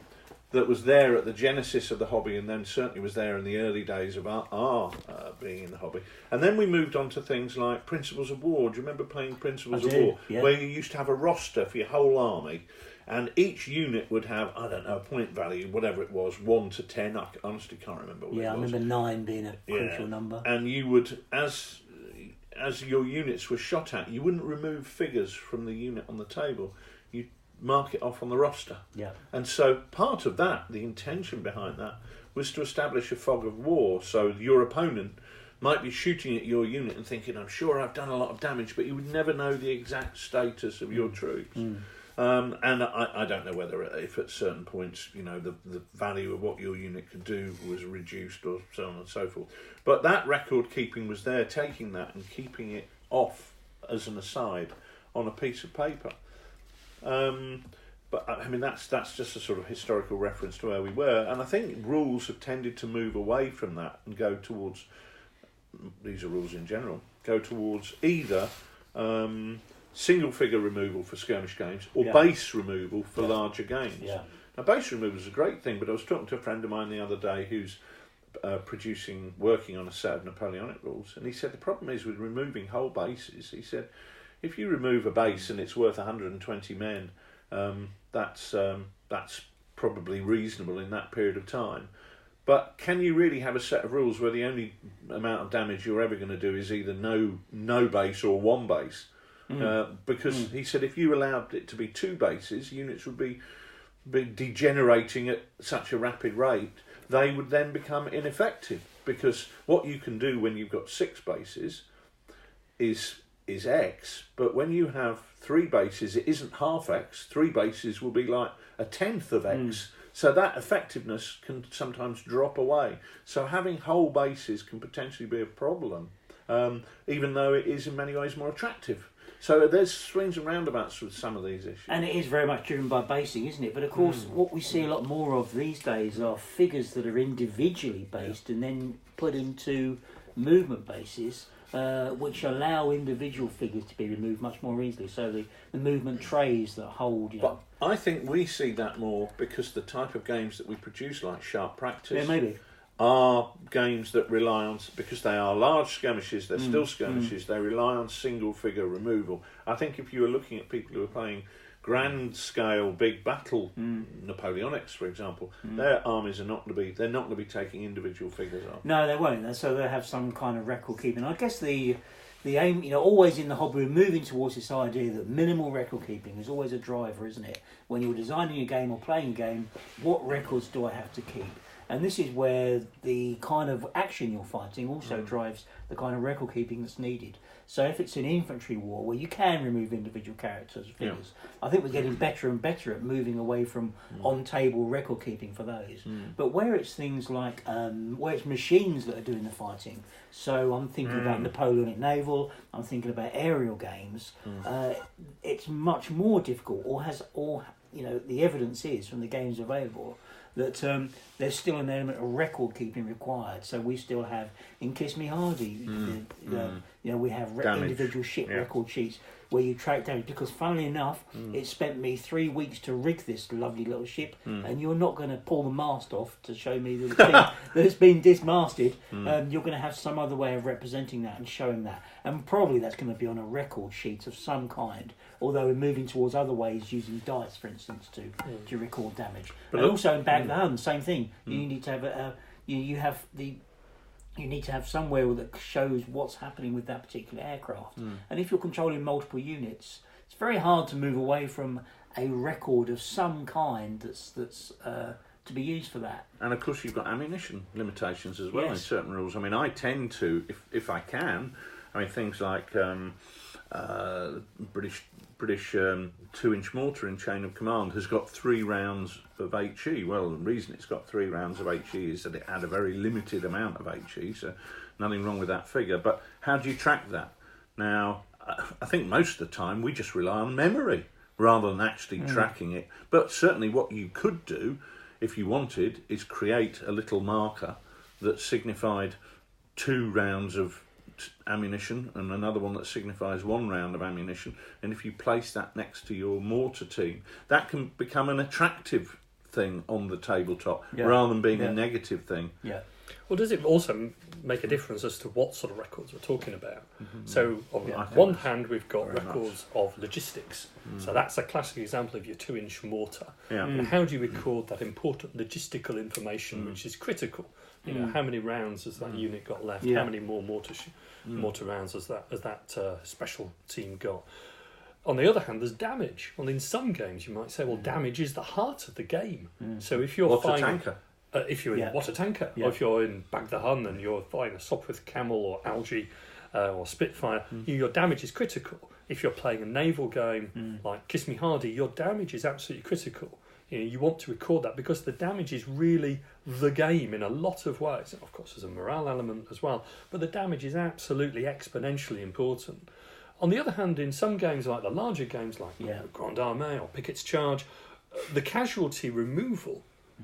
S3: that was there at the genesis of the hobby, and then certainly was there in the early days of our being in the hobby. And then we moved on to things like Principles of War. Do you remember playing Principles of War? Yeah. Where you used to have a roster for your whole army, and each unit would have, I don't know, a point value, whatever it was, 1 to 10. I honestly can't remember what it was.
S4: Yeah, I remember 9 being a crucial number.
S3: And you would, as your units were shot at, you wouldn't remove figures from the unit on the table. You'd mark it off on the roster.
S4: Yeah.
S3: And so part of that, the intention behind that, was to establish a fog of war. So your opponent might be shooting at your unit and thinking, I'm sure I've done a lot of damage, but you would never know the exact status of your troops. And I don't know whether, if at certain points, the value of what your unit could do was reduced or so on and so forth. But that record keeping was there, taking that and keeping it off as an aside on a piece of paper. But I mean, that's just a sort of historical reference to where we were, and I think rules have tended to move away from that and go towards, these are rules in general, go towards either single figure removal for skirmish games or base removal for larger games. Yeah. Now, base removal is a great thing, but I was talking to a friend of mine the other day who's working on a set of Napoleonic rules, and he said the problem is with removing whole bases. He said, if you remove a base and it's worth 120 men, that's probably reasonable in that period of time. But can you really have a set of rules where the only amount of damage you're ever going to do is either no base or 1 base? Because he said if you allowed it to be 2 bases, units would be degenerating at such a rapid rate, they would then become ineffective. Because what you can do when you've got 6 bases is X, but when you have 3 bases, it isn't half X. 3 bases will be like a tenth of X. So that effectiveness can sometimes drop away. So having whole bases can potentially be a problem, even though it is in many ways more attractive. So there's swings and roundabouts with some of these issues.
S4: And it is very much driven by basing, isn't it? But of course, what we see a lot more of these days are figures that are individually based and then put into movement bases, which allow individual figures to be removed much more easily. So the movement trays that hold,
S3: But I think we see that more because the type of games that we produce, like Sharp Practice,
S4: maybe,
S3: are games that rely on, because they are large skirmishes, they're still skirmishes, they rely on single figure removal. I think if you were looking at people who are playing grand scale big battle Napoleonics, for example, their armies are not going to be taking individual figures off.
S4: No, they won't. So they'll have some kind of record keeping. I guess the aim, always in the hobby, we're moving towards this idea that minimal record keeping is always a driver, isn't it? When you're designing a game or playing a game, what records do I have to keep? And this is where the kind of action you're fighting also drives the kind of record keeping that's needed. So if it's an infantry war where you can remove individual characters, figures, I think we're getting better and better at moving away from on-table record keeping for those. But where it's things like, where it's machines that are doing the fighting, so I'm thinking about Napoleonic Naval, I'm thinking about aerial games, it's much more difficult, the evidence is from the games available, that there's still an element of record keeping required. So we still have in Kiss Me Hardy, we have individual ship record sheets where you track damage. Because funnily enough, it spent me 3 weeks to rig this lovely little ship, and you're not going to pull the mast off to show me that it's been dismasted. You're going to have some other way of representing that and showing that, and probably that's going to be on a record sheet of some kind. Although we're moving towards other ways, using dice, for instance, to record damage. But also in Back the Hun, same thing. You need to have you need to have somewhere that shows what's happening with that particular aircraft. And if you're controlling multiple units, it's very hard to move away from a record of some kind that's to be used for that.
S3: And of course, you've got ammunition limitations as well in certain rules. I mean, I tend to, if I can, things like British 2-inch mortar in Chain of Command has got 3 rounds of HE. Well, the reason it's got 3 rounds of HE is that it had a very limited amount of HE, so nothing wrong with that figure. But how do you track that? Now, I think most of the time we just rely on memory rather than actually tracking it. But certainly what you could do, if you wanted, is create a little marker that signified 2 rounds of ammunition and another one that signifies 1 round of ammunition, and if you place that next to your mortar team, that can become an attractive thing on the tabletop rather than being a negative thing.
S2: Well, does it also make a difference as to what sort of records we're talking about? So on one hand, we've got records of logistics. So that's a classic example of your 2-inch mortar. And how do you record that important logistical information which is critical? How many rounds has that unit got left? How many more mortar rounds has that special team got? On the other hand, there's damage. Well, in some games, you might say, well, damage is the heart of the game. So if you're fighting, if you're in Water Tanker, or if you're in Bag the Hun and you're fighting a Sopwith Camel or Algae or Spitfire, your damage is critical. If you're playing a naval game like Kiss Me Hardy, your damage is absolutely critical. You want to record that because the damage is really the game in a lot of ways. And of course, there's a morale element as well, but the damage is absolutely exponentially important. On the other hand, in some games, like the larger games like Grande Armée or Pickett's Charge, the casualty removal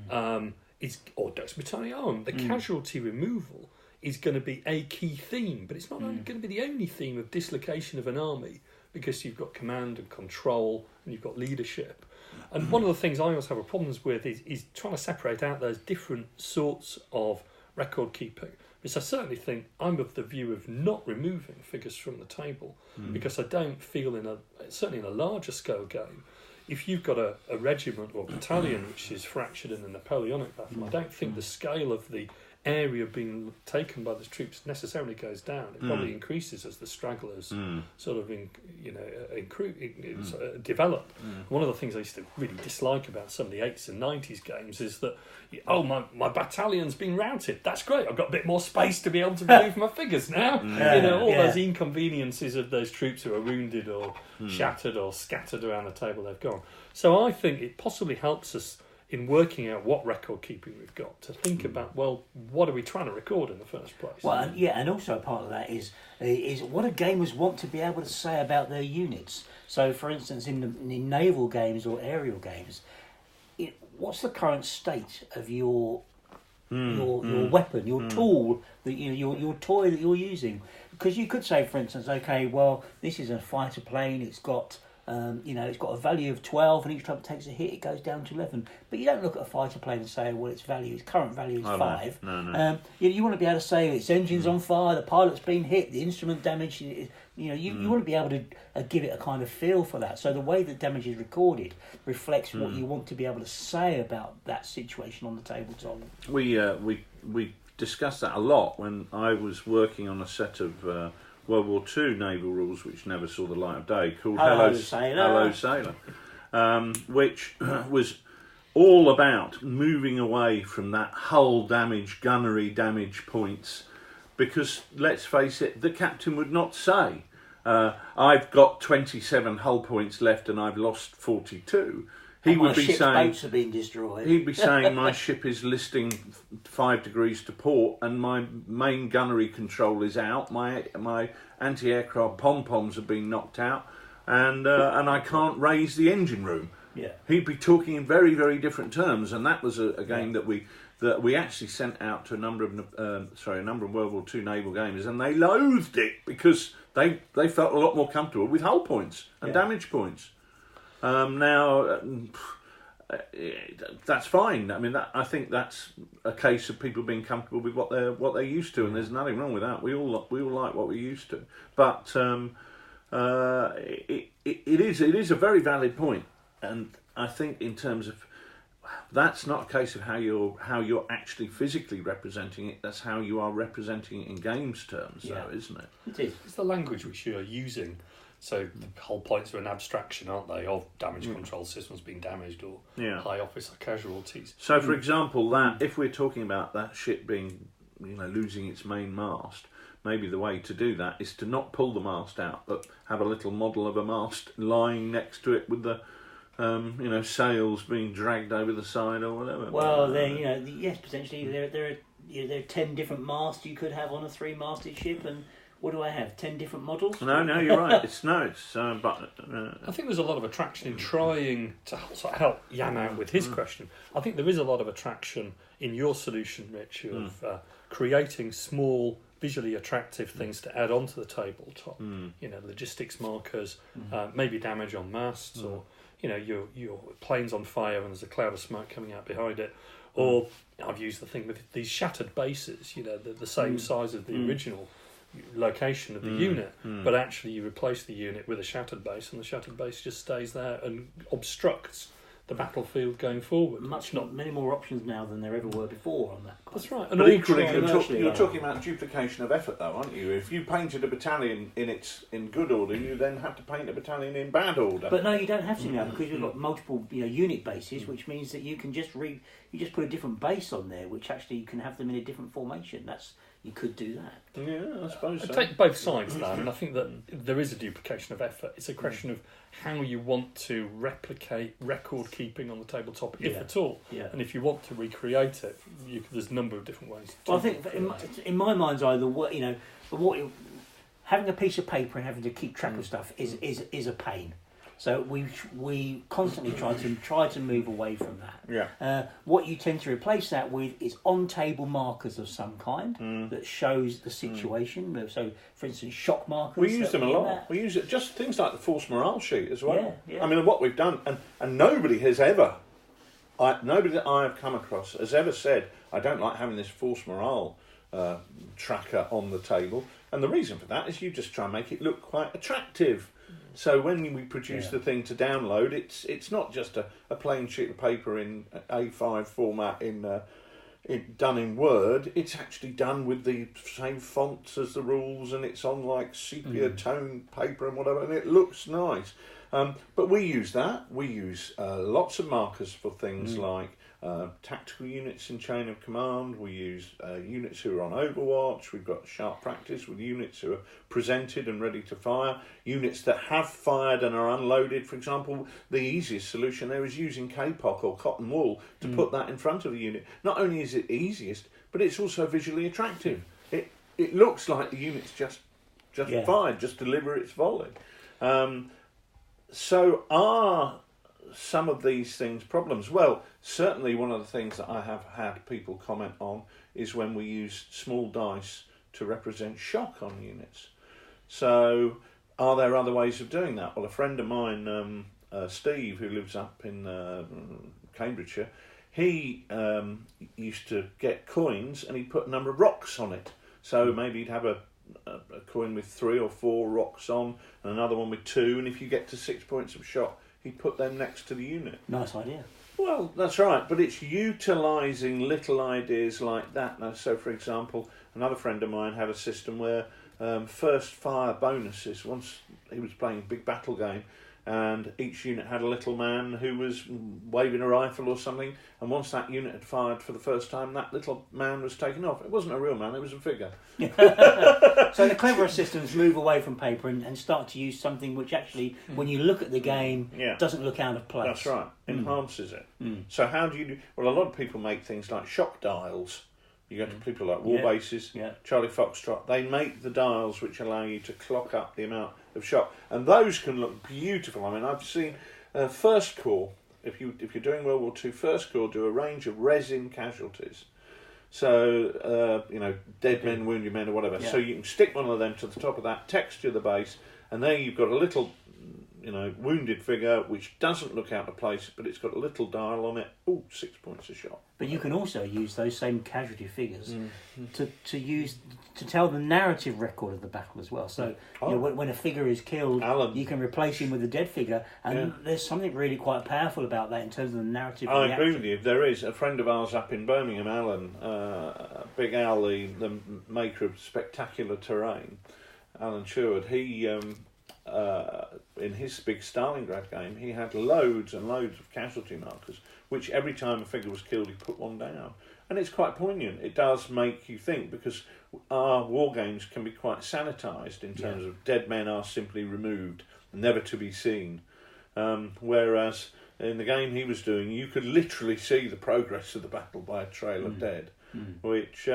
S2: or Dex Battalion, the casualty removal is going to be a key theme, but it's not only going to be the only theme of dislocation of an army, because you've got command and control and you've got leadership. And one of the things I always have problems with is trying to separate out those different sorts of record keeping. Because I certainly think I'm of the view of not removing figures from the table, because I don't feel certainly in a larger scale game, if you've got a regiment or battalion which is fractured in the Napoleonic battle, I don't think the scale of the area being taken by the troops necessarily goes down. It probably increases as the stragglers sort of develop. One of the things I used to really dislike about some of the 80s and 90s games is that, my battalion's been routed. That's great. I've got a bit more space to be able to move my figures now. Those inconveniences of those troops who are wounded or shattered or scattered around the table, they've gone. So I think it possibly helps us in working out what record keeping we've got, to think about, well, what are we trying to record in the first place?
S4: Well, and also part of that is what do gamers want to be able to say about their units. So, for instance, in naval games or aerial games, what's the current state of your weapon, your tool, your toy that you're using? Because you could say, for instance, okay, well, this is a fighter plane. It's got it's got a value of 12, and each time it takes a hit, it goes down to 11. But you don't look at a fighter plane and say, well, its current value is 5.
S3: No.
S4: You want to be able to say its engine's on fire, the pilot's been hit, the instrument damage. You want to be able to give it a kind of feel for that. So the way that damage is recorded reflects what you want to be able to say about that situation on the tabletop.
S3: We discussed that a lot when I was working on a set of World War II naval rules, which never saw the light of day, called Hello Sailor, which was all about moving away from that hull damage, gunnery damage points, because let's face it, the captain would not say, I've got 27 hull points left and I've lost 42. He would be saying
S4: boats have been destroyed.
S3: He'd be saying my ship is listing 5 degrees to port, and my main gunnery control is out. My anti-aircraft pom-poms have been knocked out, and I can't raise the engine room.
S4: Yeah,
S3: he'd be talking in very, very different terms, and that was a game that we actually sent out to a number of World War II naval gamers, and they loathed it because they felt a lot more comfortable with hull points and damage points. Now, that's fine. I mean, I think that's a case of people being comfortable with what they're used to, and there's nothing wrong with that. We all like what we're used to, but it is a very valid point, and I think in terms of that's not a case of how you're actually physically representing it. That's how you are representing it in games terms, though, isn't it?
S4: It is.
S2: It's the language which you're using. So the whole points are an abstraction, aren't they, of damage control systems being damaged or high officer casualties.
S3: So, for example, that if we're talking about that ship being, losing its main mast, maybe the way to do that is to not pull the mast out, but have a little model of a mast lying next to it with the, sails being dragged over the side or whatever.
S4: Well, then yes, potentially there are 10 different masts you could have on a 3-masted ship, and what do I have? 10 different models?
S3: No, you're right.
S2: I think there's a lot of attraction in trying to sort of help Jan out with his question. I think there is a lot of attraction in your solution, Rich, of creating small, visually attractive things to add onto the tabletop. Logistics markers, maybe damage on masts, or your plane's on fire and there's a cloud of smoke coming out behind it. Or I've used the thing with these shattered bases. The same size as the original location of the unit, but actually you replace the unit with a shattered base, and the shattered base just stays there and obstructs the battlefield going forward.
S4: Many more options now than there ever were before on that.
S2: That's right.
S3: But equally, you're talking about duplication of effort, though, aren't you? If you painted a battalion in good order, you then have to paint a battalion in bad order.
S4: But no, you don't have to now, because you've got multiple unit bases, which means that you can just put a different base on there, which actually you can have them in a different formation. You could do that.
S3: Yeah, I suppose so.
S2: I take both sides now, and I think that there is a duplication of effort. It's a question of how you want to replicate record keeping on the tabletop, if at all. Yeah. And if you want to recreate it, there's a number of different ways.
S4: Well, I think in my mind's eye, having a piece of paper and having to keep track of stuff is a pain. So we constantly try to move away from that.
S3: Yeah.
S4: What you tend to replace that with is on-table markers of some kind that shows the situation. So, for instance, shock markers.
S3: We use them a lot. We use it just things like the force morale sheet as well.
S4: Yeah.
S3: I mean, what we've done, and nobody that I have come across has ever said, I don't like having this force morale tracker on the table. And the reason for that is you just try and make it look quite attractive. So when we produce the thing to download, it's not just a plain sheet of paper in A5 format done in Word. It's actually done with the same fonts as the rules, and it's on like sepia tone paper and whatever, and it looks nice. But we use that. We use lots of markers for things like tactical units in chain of command. We use units who are on Overwatch. We've got sharp practice with units who are presented and ready to fire. Units that have fired and are unloaded. For example, the easiest solution there is using K-POC or cotton wool to put that in front of the unit. Not only is it easiest, but it's also visually attractive. It looks like the unit's just fired, just deliver its volley. So are some of these things problems? Well, certainly one of the things that I have had people comment on is when we use small dice to represent shock on units. So are there other ways of doing that? Well, a friend of mine, Steve, who lives up in Cambridgeshire, he used to get coins and he'd put a number of rocks on it. So maybe he'd have a coin with 3 or 4 rocks on and another one with 2, and if you get to 6 points of shock, he'd put them next to the unit.
S4: Nice idea.
S3: Well, that's right, but it's utilising little ideas like that. Now, so, for example, another friend of mine had a system where first fire bonuses, once he was playing a big battle game, and each unit had a little man who was waving a rifle or something, and once that unit had fired for the first time, that little man was taken off. It wasn't a real man, it was a figure.
S4: So the cleverer systems move away from paper and start to use something which actually, when you look at the game, doesn't look out of place.
S3: That's right, enhances it. So how do you do... Well, a lot of people make things like shock dials. You go to people like Warbases, Charlie Foxtrot. They make the dials which allow you to clock up the amount of shock, and those can look beautiful. I mean, I've seen First Corps. If you're doing World War II, First Corps do a range of resin casualties. So dead men, wounded men, or whatever. Yeah. So you can stick one of them to the top of that, texture the base, and there you've got a little, wounded figure which doesn't look out of place, but it's got a little dial on it. 6 points a shot.
S4: But you can also use those same casualty figures to tell the narrative record of the battle as well. So when a figure is killed, you can replace him with a dead figure, and there's something really quite powerful about that in terms of the narrative.
S3: I agree with you. There is a friend of ours up in Birmingham, Alan, Big Al, the maker of Spectacular Terrain, Alan Sherwood. He in his big Stalingrad game, he had loads and loads of casualty markers, which every time a figure was killed, he put one down. And it's quite poignant. It does make you think, because our war games can be quite sanitised in terms of dead men are simply removed, never to be seen. Whereas in the game he was doing, you could literally see the progress of the battle by a trail of dead. Which,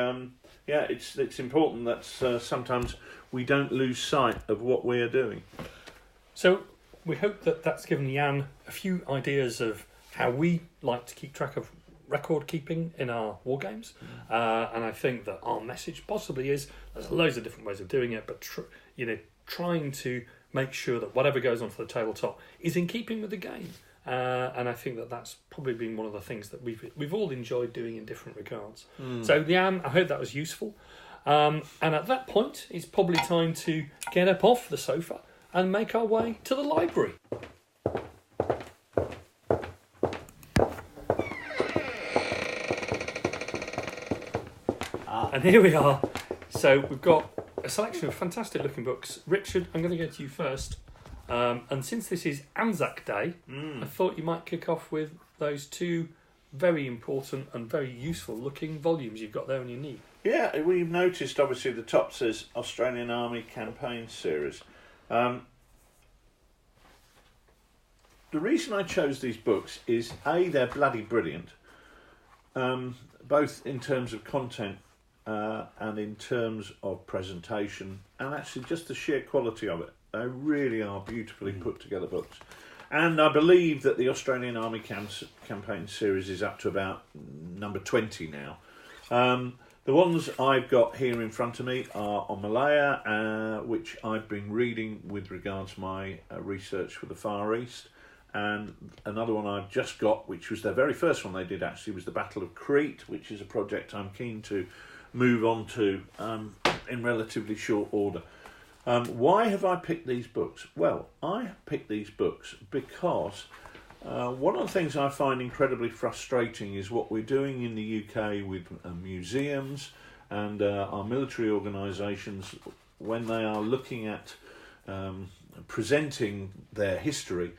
S3: it's important that sometimes we don't lose sight of what we're doing.
S2: So we hope that that's given Jan a few ideas of how we like to keep track of record keeping in our war games, and I think that our message possibly is there's loads of different ways of doing it, but trying to make sure that whatever goes onto the tabletop is in keeping with the game. And I think that that's probably been one of the things that we've all enjoyed doing in different regards. So, Jan, I hope that was useful. And at that point, it's probably time to get up off the sofa and make our way to the library. And here we are. So we've got a selection of fantastic looking books. Richard, I'm going to go to you first. And since this is Anzac Day, I thought you might kick off with those 2 very important and very useful looking volumes you've got there on your knee.
S3: Yeah, we've noticed obviously the top says Australian Army Campaign Series. The reason I chose these books is A, they're bloody brilliant, both in terms of content and in terms of presentation, and actually just the sheer quality of it. They really are beautifully put together books. And I believe that the Australian Army Campaign Series is up to about number 20 now. The ones I've got here in front of me are on Malaya, which I've been reading with regards to my research for the Far East. And another one I've just got, which was their very first one they did actually, was the Battle of Crete, which is a project I'm keen to move on to in relatively short order. Why have I picked these books? Well, I have picked these books because one of the things I find incredibly frustrating is what we're doing in the UK with museums and our military organisations when they are looking at presenting their history,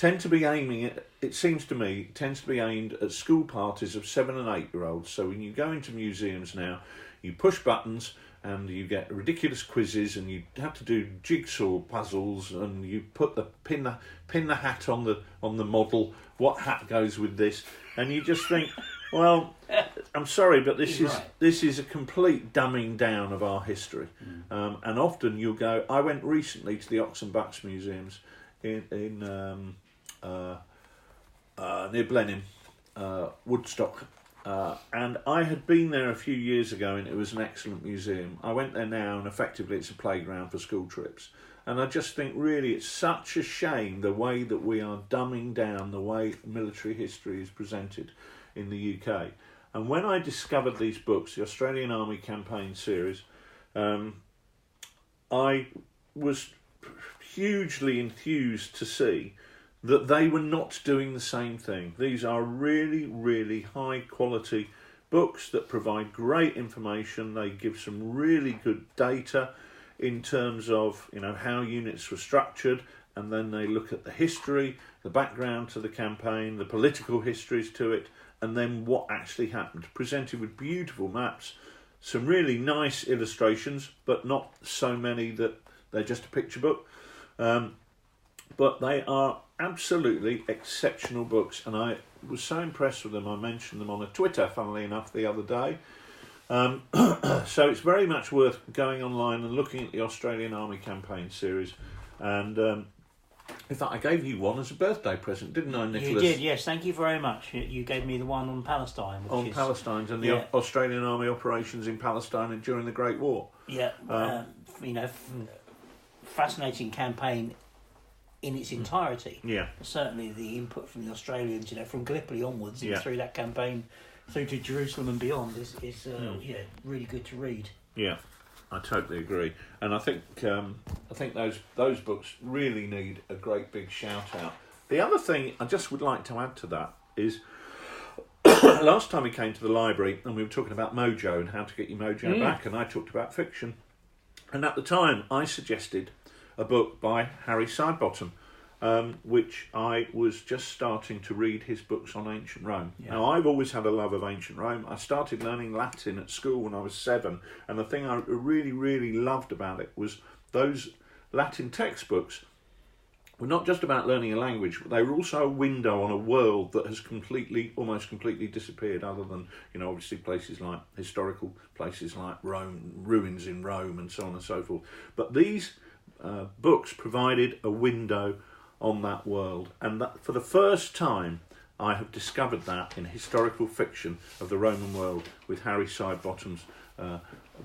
S3: tend to be aiming at, it seems to me, tends to be aimed at school parties of 7 and 8 year olds. So when you go into museums now, you push buttons and you get ridiculous quizzes, and you have to do jigsaw puzzles, and you put the pin the hat on the model. What hat goes with this? And you just think, well, I'm sorry, but this is a complete dumbing down of our history. And often you'll go. I went recently to the Ox and Bucks museums in near Blenheim, Woodstock. And I had been there a few years ago, and it was an excellent museum. I went there now, and effectively it's a playground for school trips. And I just think, really, it's such a shame the way that we are dumbing down the way military history is presented in the UK. And when I discovered these books, the Australian Army Campaign series, I was hugely enthused to see that they were not doing the same thing. These are really, really high quality books that provide great information. They give some really good data in terms of, you know, how units were structured, and then they look at the history, the background to the campaign, the political histories to it, and then what actually happened, presented with beautiful maps, some really nice illustrations, but not so many that they're just a picture book. But they are absolutely exceptional books, and I was so impressed with them. I mentioned them on a Twitter, funnily enough, the other day. So it's very much worth going online and looking at the Australian Army Campaign series. And in fact, I gave you one as a birthday present, didn't I, Nicholas?
S4: You did, yes. Thank you very much. You gave me the one on Palestine.
S3: Palestine and the Australian Army operations in Palestine and during the Great War.
S4: Yeah, fascinating campaign in its entirety.
S3: Yeah.
S4: Certainly the input from the Australians, from Gallipoli onwards and through that campaign through to Jerusalem and beyond is really good to read. Yeah,
S3: I totally agree. And I think those books really need a great big shout out. The other thing I just would like to add to that is last time we came to the library and we were talking about mojo and how to get your mojo back, and I talked about fiction. And at the time I suggested a book by Harry Sidebottom, which I was just starting to read his books on ancient Rome. Yeah. Now, I've always had a love of ancient Rome. I started learning Latin at school when I was 7, and the thing I really, really loved about it was those Latin textbooks were not just about learning a language, but they were also a window on a world that has almost completely disappeared, other than, obviously historical places like Rome, ruins in Rome and so on and so forth. But these books provided a window on that world, and that for the first time I have discovered that in historical fiction of the Roman world with Harry Sidebottom's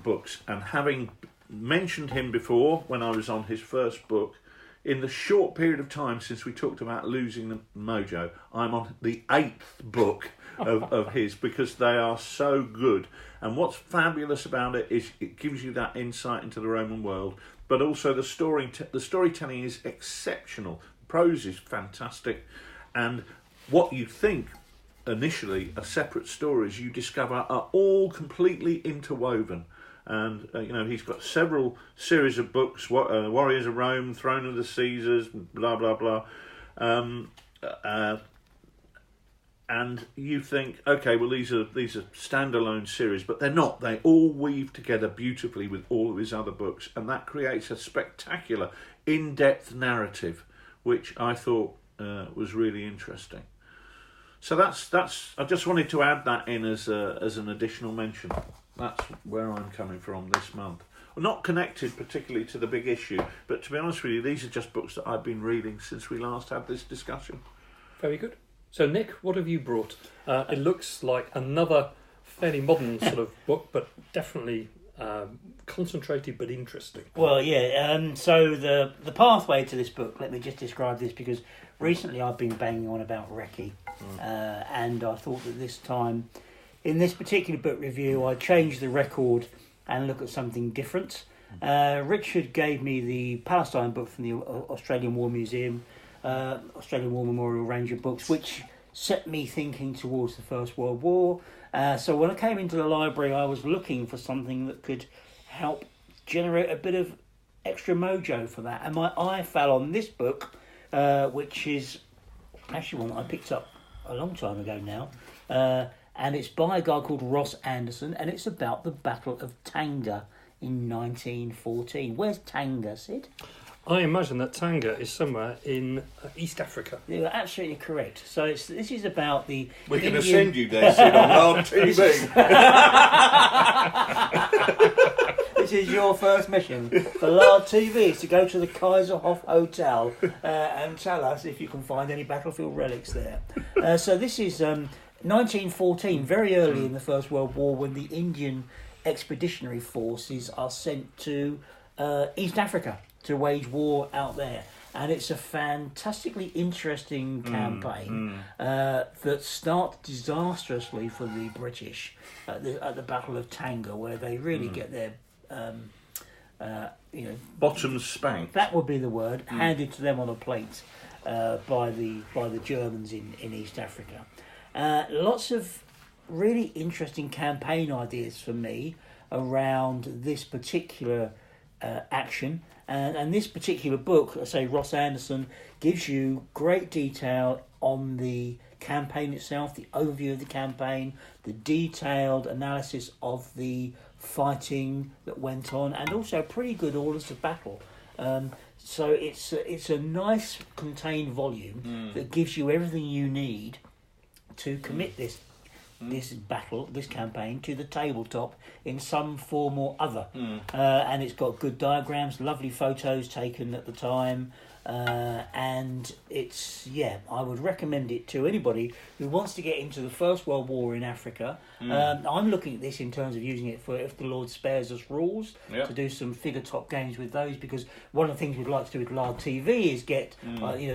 S3: books. And having mentioned him before when I was on his first book, in the short period of time since we talked about losing the mojo, I'm on the 8th book of his, because they are so good. And what's fabulous about it is it gives you that insight into the Roman world, but also the storytelling is exceptional. Prose is fantastic, and what you think initially are separate stories, you discover are all completely interwoven. And he's got several series of books: Warriors of Rome, Throne of the Caesars, blah blah blah. And you think, okay, well these are standalone series, but they're not. They all weave together beautifully with all of his other books, and that creates a spectacular, in-depth narrative, which I thought was really interesting. So that's. I just wanted to add that in as an additional mention. That's where I'm coming from this month. Well, not connected particularly to the big issue, but to be honest with you, these are just books that I've been reading since we last had this discussion.
S2: Very good. So, Nick, what have you brought? It looks like another fairly modern sort of book, but definitely concentrated but interesting.
S4: Well, yeah. So the pathway to this book, let me just describe this, because recently I've been banging on about Recce, and I thought that this time, in this particular book review, I changed the record and look at something different. Richard gave me the Palestine book from the Australian War Museum, Australian War Memorial Range of books, which set me thinking towards the First World War. So when I came into the library, I was looking for something that could help generate a bit of extra mojo for that. And my eye fell on this book, which is actually one that I picked up a long time ago now, and it's by a guy called Ross Anderson, and it's about the Battle of Tanga in 1914. Where's Tanga, Sid?
S2: I imagine that Tanga is somewhere in East Africa.
S4: You're absolutely correct. So this is about the
S3: We're going
S4: Indian...
S3: to send you there, Sid, on Lard TV.
S4: This is your first mission for Lard TV, is to go to the Kaiserhof Hotel and tell us if you can find any battlefield relics there. So this is 1914, very early in the First World War, when the Indian expeditionary forces are sent to East Africa to wage war out there. And it's a fantastically interesting campaign that starts disastrously for the British at the Battle of Tanga, where they really get their
S3: Bottoms spanked.
S4: That would be the word, handed to them on a plate by the Germans in East Africa. Lots of really interesting campaign ideas for me around this particular action. And this particular book, I say Ross Anderson, gives you great detail on the campaign itself, the overview of the campaign, the detailed analysis of the fighting that went on, and also pretty good orders of battle. So it's a nice contained volume that gives you everything you need to commit this battle, this campaign, to the tabletop in some form or other. And it's got good diagrams, lovely photos taken at the time, and it's, I would recommend it to anybody who wants to get into the First World War in Africa. I'm looking at this in terms of using it for, if the Lord spares us, rules, to do some figure top games with those, because one of the things we'd like to do with Lard TV is get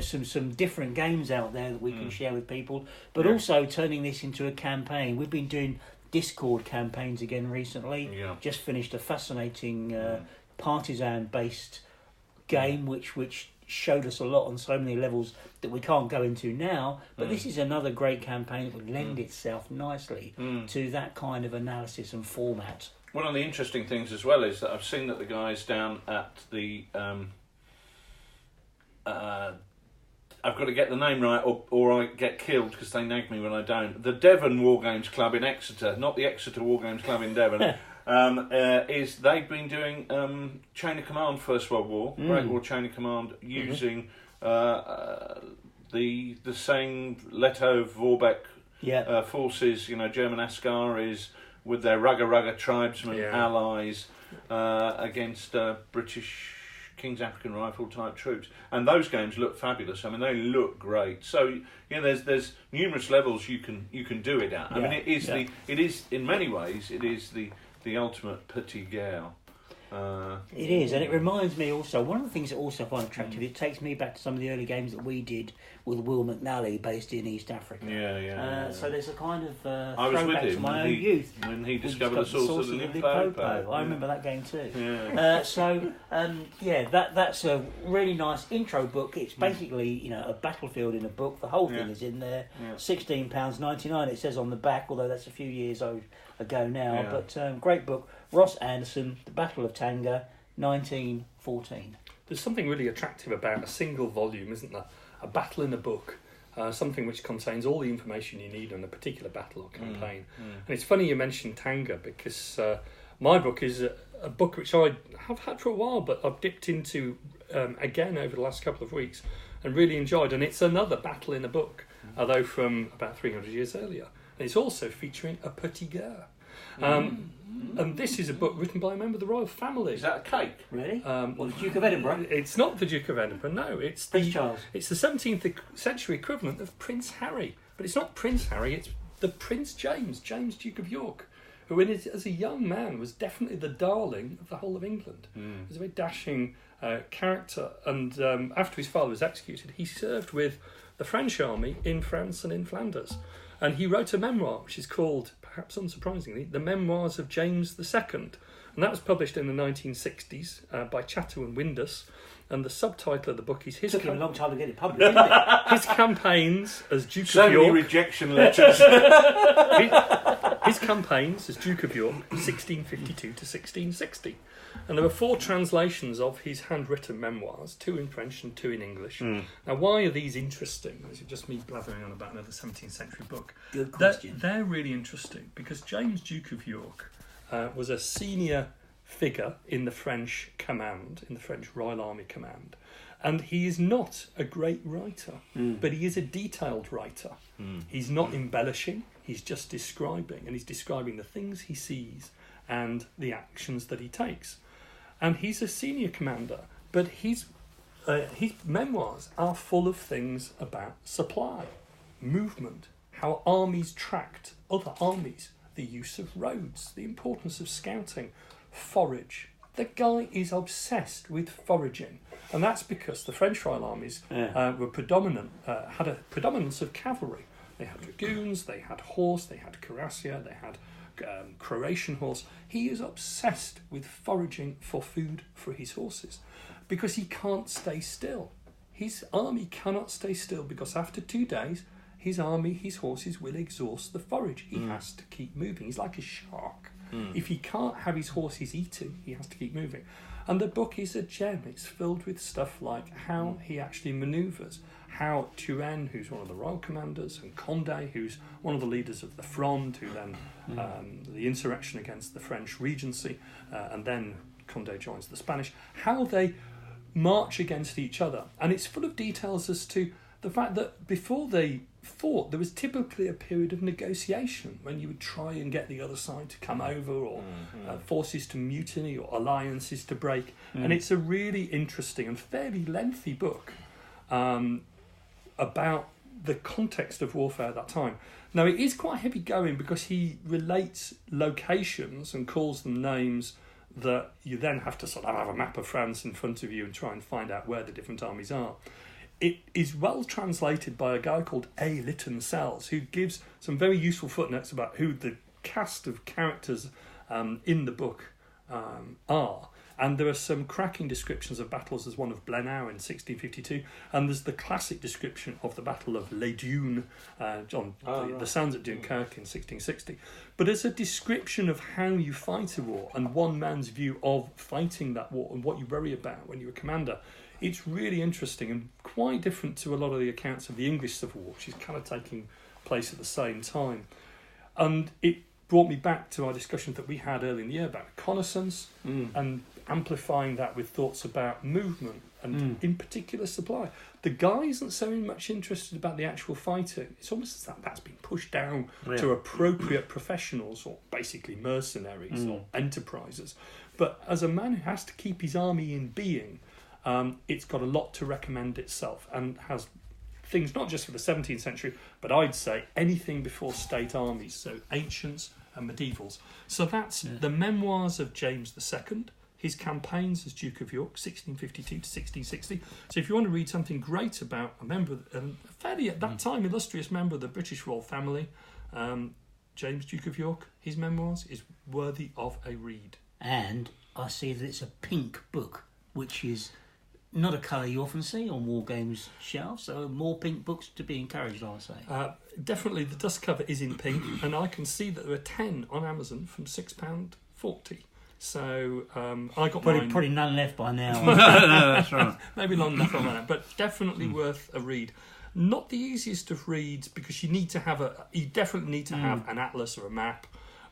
S4: some different games out there that we can share with people, but also turning this into a campaign. We've been doing Discord campaigns again recently. Just finished a fascinating partisan based game which showed us a lot on so many levels that we can't go into now, but this is another great campaign that would lend itself nicely to that kind of analysis and format.
S3: One of the interesting things as well is that I've seen that the guys down at the I've got to get the name right or I get killed because they nag me when I don't. The Devon War Games Club in Exeter, not the Exeter War Games Club in Devon, is they've been doing Chain of Command First World War, Great War Chain of Command, using the same Leto Vorbeck forces, German Askaris with their Rugger tribesmen allies against British King's African Rifle type troops, and those games look fabulous. I mean, they look great. So there's numerous levels you can do it at. I mean, it is in many ways it is the ultimate petit guerre.
S4: It is, and it reminds me also, one of the things that also I find attractive, it takes me back to some of the early games that we did with Will McNally, based in East Africa. So there's a kind of throwback to my own youth.
S3: When he discovered the source of the Limpopo.
S4: I remember that game too. That's a really nice intro book. It's basically, a battlefield in a book. The whole thing is in there. £16.99 it says on the back, although that's a few years ago now. But great book. Ross Anderson, The Battle of Tanga, 1914.
S2: There's something really attractive about a single volume, isn't there? A battle in a book, something which contains all the information you need on a particular battle or campaign. And it's funny you mentioned Tanga, because my book is a book which I have had for a while, but I've dipped into again over the last couple of weeks and really enjoyed. And it's another battle in a book, although from about 300 years earlier. And it's also featuring a petit guerre. And this is a book written by a member of the royal family.
S3: Is that a cake?
S4: Really? The Duke of Edinburgh?
S2: It's not the Duke of Edinburgh, no. It's
S4: Prince Charles.
S2: It's the 17th century equivalent of Prince Harry. But it's not Prince Harry, it's the Prince James Duke of York, who as a young man was definitely the darling of the whole of England. He was a very dashing character, and after his father was executed, he served with the French army in France and in Flanders. And he wrote a memoir, which is called, perhaps unsurprisingly, The Memoirs of James II. And that was published in the 1960s by Chatto and Windus. And the subtitle of the book is
S4: Took him a long time to get it published, didn't it?
S2: His Campaigns as Duke
S3: so
S2: of York.
S3: So many rejection letters.
S2: His campaigns as Duke of York, 1652 to 1660. And there were 4 translations of his handwritten memoirs, 2 in French and 2 in English. Now, why are these interesting? Is it just me blathering on about another 17th century book?
S4: Good question.
S2: They're really interesting because James, Duke of York, was a senior figure in the French command, in the French Royal Army command. And he is not a great writer, but he is a detailed writer. He's not embellishing, he's just describing, and he's describing the things he sees and the actions that he takes. And he's a senior commander, but his memoirs are full of things about supply, movement, how armies tracked other armies, the use of roads, the importance of scouting, forage. The guy is obsessed with foraging, and that's because the French Royal Armies were had a predominance of cavalry. They had dragoons, they had horse, they had cuirassier, they had Croatian horse. He is obsessed with foraging for food for his horses because he can't stay still. His army cannot stay still because after 2 days, his army, his horses will exhaust the forage. He has to keep moving. He's like a shark. If he can't have his horses eating, he has to keep moving. And the book is a gem. It's filled with stuff like how he actually manoeuvres, how Turenne, who's one of the royal commanders, and Condé, who's one of the leaders of the Fronde, who then the insurrection against the French Regency, and then Condé joins the Spanish, how they march against each other. And it's full of details as to the fact that before they fought, there was typically a period of negotiation when you would try and get the other side to come over, or forces to mutiny, or alliances to break. And it's a really interesting and fairly lengthy book about the context of warfare at that time. Now, it is quite heavy going because he relates locations and calls them names that you then have to sort of have a map of France in front of you and try and find out where the different armies are. It is well translated by a guy called A. Lytton Sells, who gives some very useful footnotes about who the cast of characters in the book are. And there are some cracking descriptions of battles. There's one of Blenau in 1652, and there's the classic description of the Battle of Les Dunes, the sands at Dunkirk in 1660. But as a description of how you fight a war and one man's view of fighting that war and what you worry about when you're a commander, it's really interesting and quite different to a lot of the accounts of the English Civil War, which is kind of taking place at the same time. And it brought me back to our discussion that we had earlier in the year about reconnaissance and amplifying that with thoughts about movement and in particular supply. The guy isn't so much interested about the actual fighting. It's almost as that's been pushed down to appropriate professionals, or basically mercenaries or enterprisers. But as a man who has to keep his army in being, it's got a lot to recommend itself, and has things not just for the 17th century, but I'd say anything before state armies, so ancients and medievals. So that's the memoirs of James II, his campaigns as Duke of York, 1652 to 1660. So if you want to read something great about a member, a fairly at that time illustrious member of the British royal family, James, Duke of York, his memoirs is worthy of a read.
S4: And I see that it's a pink book, which is not a colour you often see on War Games shelves, so more pink books to be encouraged, I would say.
S2: Definitely the dust cover is in pink, and I can see that there are 10 on Amazon from £6.40. So I got
S4: probably none left by now.
S3: No, that's right.
S2: Maybe long enough on that, but definitely worth a read. Not the easiest of reads because you definitely need to have an atlas or a map.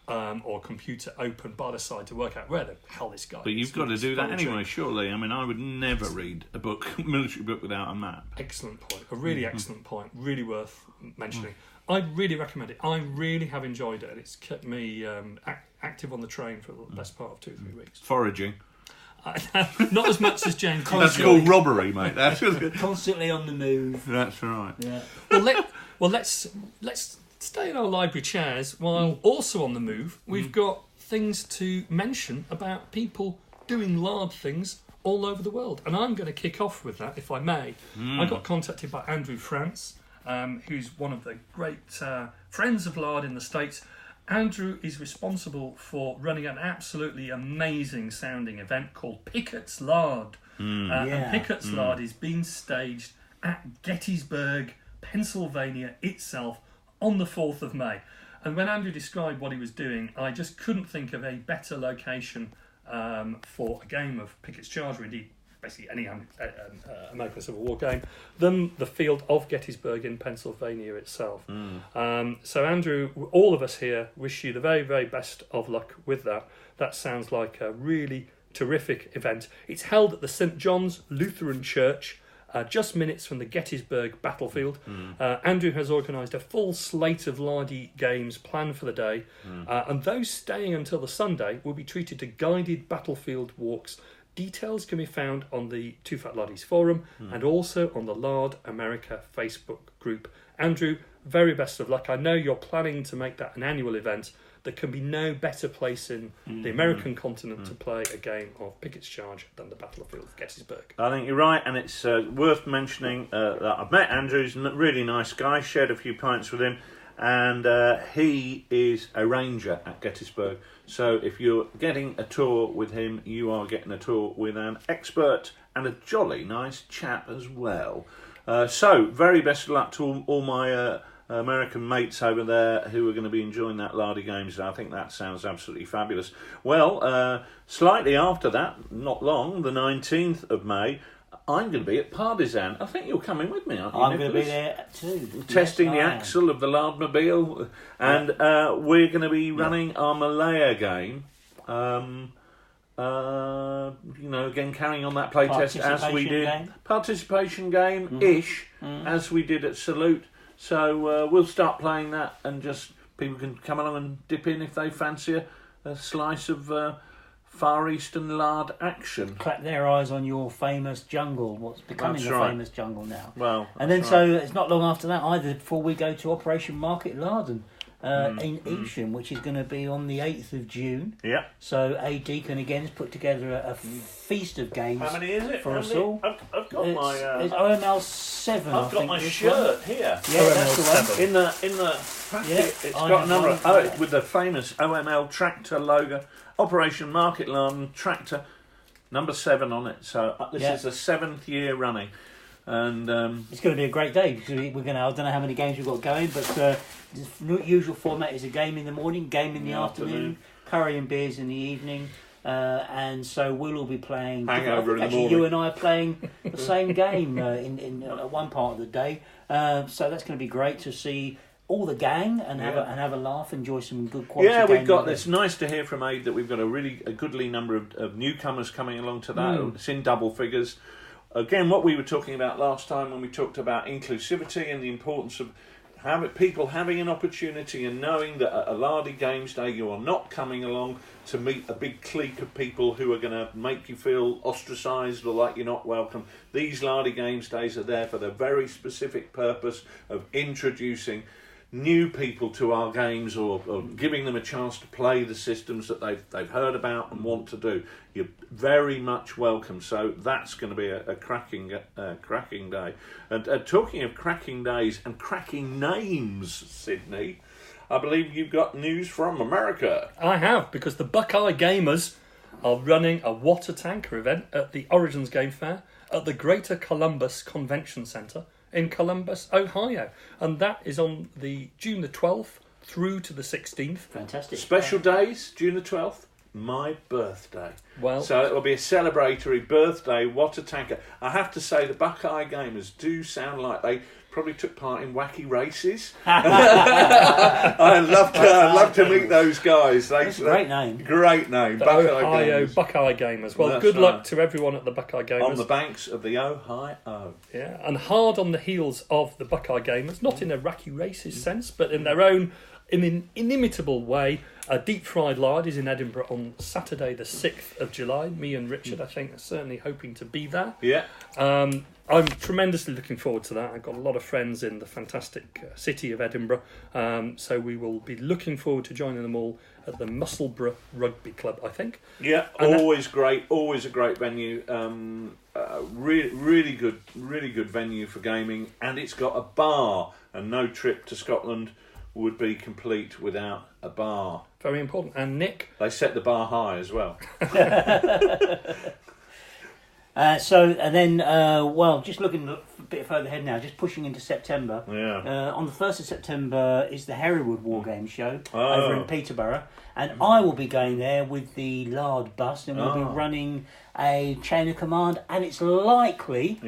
S2: Or a computer open by the side to work out where the hell this guy is.
S3: But you've got to do that anyway, surely. I mean, I would never read a book, military book, without a map.
S2: Excellent point. A really excellent point. Really worth mentioning. I really recommend it. I really have enjoyed it. It's kept me active on the train for the best part of 2 or 3 weeks.
S3: Foraging.
S2: Not as much as James.
S3: That's called robbery, mate. That's
S4: Constantly on the move.
S3: That's right.
S4: Yeah.
S2: Let's stay in our library chairs while also on the move. We've got things to mention about people doing Lard things all over the world. And I'm going to kick off with that, if I may. I got contacted by Andrew France, who's one of the great friends of Lard in the States. Andrew is responsible for running an absolutely amazing sounding event called Pickett's Lard. And Pickett's Lard is being staged at Gettysburg, Pennsylvania itself, on the 4th of May. And when Andrew described what he was doing, I just couldn't think of a better location for a game of Pickett's Charge, or indeed basically any American Civil War game, than the field of Gettysburg in Pennsylvania itself. So Andrew, all of us here wish you the very, very best of luck with that. That sounds like a really terrific event. It's held at the St. John's Lutheran Church, just minutes from the Gettysburg battlefield. Andrew has organised a full slate of Lardy games planned for the day, and those staying until the Sunday will be treated to guided battlefield walks. Details can be found on the TooFatLardies forum and also on the Lard America Facebook group. Andrew, very best of luck. I know you're planning to make that an annual event. There can be no better place in the American continent to play a game of Pickett's Charge than the battlefield of Gettysburg.
S3: I think you're right, and it's worth mentioning that I've met Andrew. He's a really nice guy, shared a few pints with him, and he is a ranger at Gettysburg. So if you're getting a tour with him, you are getting a tour with an expert and a jolly nice chap as well. So very best of luck to all my American mates over there who are going to be enjoying that Lardy Games. I think that sounds absolutely fabulous. Well, slightly after that, not long, the 19th of May, I'm going to be at Partisan. I think you're coming with me, aren't you,
S4: I'm going to be there too.
S3: Testing the axle of the Lardmobile. And we're going to be running our Malaya game. Again, carrying on that playtest as we did. Participation game-ish, as we did at Salute. So we'll start playing that, and just people can come along and dip in if they fancy a slice of Far Eastern Lard action.
S4: Clap their eyes on your famous jungle, what's becoming a famous jungle now.
S3: Well,
S4: and then so it's not long after that either before we go to Operation Market Larden in Evesham, which is going to be on the 8th of June.
S3: Yeah.
S4: So A Deacon again has put together a feast of games.
S3: How many is it
S4: for us all?
S3: I've got my.
S4: It's OML 7.
S3: I've got my shirt here.
S4: Yeah, that's the one.
S3: In the packet, it's got a number with the famous OML tractor logo. Operation Market Larden tractor, number 7 on it. So this is the 7th year running, and
S4: it's going to be a great day because we're going to. I don't know how many games we've got going, but the usual format is a game in the morning, game in the afternoon, curry and beers in the evening, and so we'll all be playing.
S3: Hangover in the
S4: actually,
S3: morning.
S4: you and I are playing the same game in one part of the day. So that's going to be great to see all the gang and have a laugh, enjoy some good quality.
S3: Yeah, we've got. It's nice to hear from Aid that we've got a goodly number of newcomers coming along to that. It's in double figures. Again, what we were talking about last time when we talked about inclusivity and the importance of people having an opportunity and knowing that at a Lardy Games Day you are not coming along to meet a big clique of people who are going to make you feel ostracised or like you're not welcome. These Lardy Games Days are there for the very specific purpose of introducing new people to our games, or giving them a chance to play the systems that they've heard about and want to do. You're very much welcome. So that's going to be a cracking day. And talking of cracking days and cracking names, Sidney, I believe you've got news from America.
S2: I have, because the Buckeye Gamers are running a water tanker event at the Origins Game Fair at the Greater Columbus Convention Center in Columbus, Ohio, and that is on the June the 12th through to the 16th.
S4: Fantastic.
S3: Special days, June the 12th, my birthday.
S2: Well,
S3: so it will be a celebratory birthday water tanker. I have to say the Buckeye Gamers do sound like they probably took part in wacky races. I'd love to meet those guys.
S4: That's a great name.
S3: Great name.
S2: The Ohio Buckeye Gamers. Well, that's good luck to everyone at the Buckeye Gamers.
S3: On the banks of the Ohio.
S2: Yeah, and hard on the heels of the Buckeye Gamers, not in a wacky races sense, but in their own in an inimitable way. Deep Fried Lard is in Edinburgh on Saturday the 6th of July. Me and Richard, I think, are certainly hoping to be there.
S3: Yeah.
S2: I'm tremendously looking forward to that. I've got a lot of friends in the fantastic city of Edinburgh, so we will be looking forward to joining them all at the Musselburgh Rugby Club, I think.
S3: Yeah, and always great, always a great venue. Really good venue for gaming, and it's got a bar, and no trip to Scotland would be complete without a bar.
S2: Very important. And Nick?
S3: They set the bar high as well.
S4: Just looking bit further ahead now, just pushing into September.
S3: Yeah.
S4: On the 1st of September is the Hereward War Games show
S3: Oh.
S4: over in Peterborough. And I will be going there with the Lard bus, and we'll be running a chain of command. And it's likely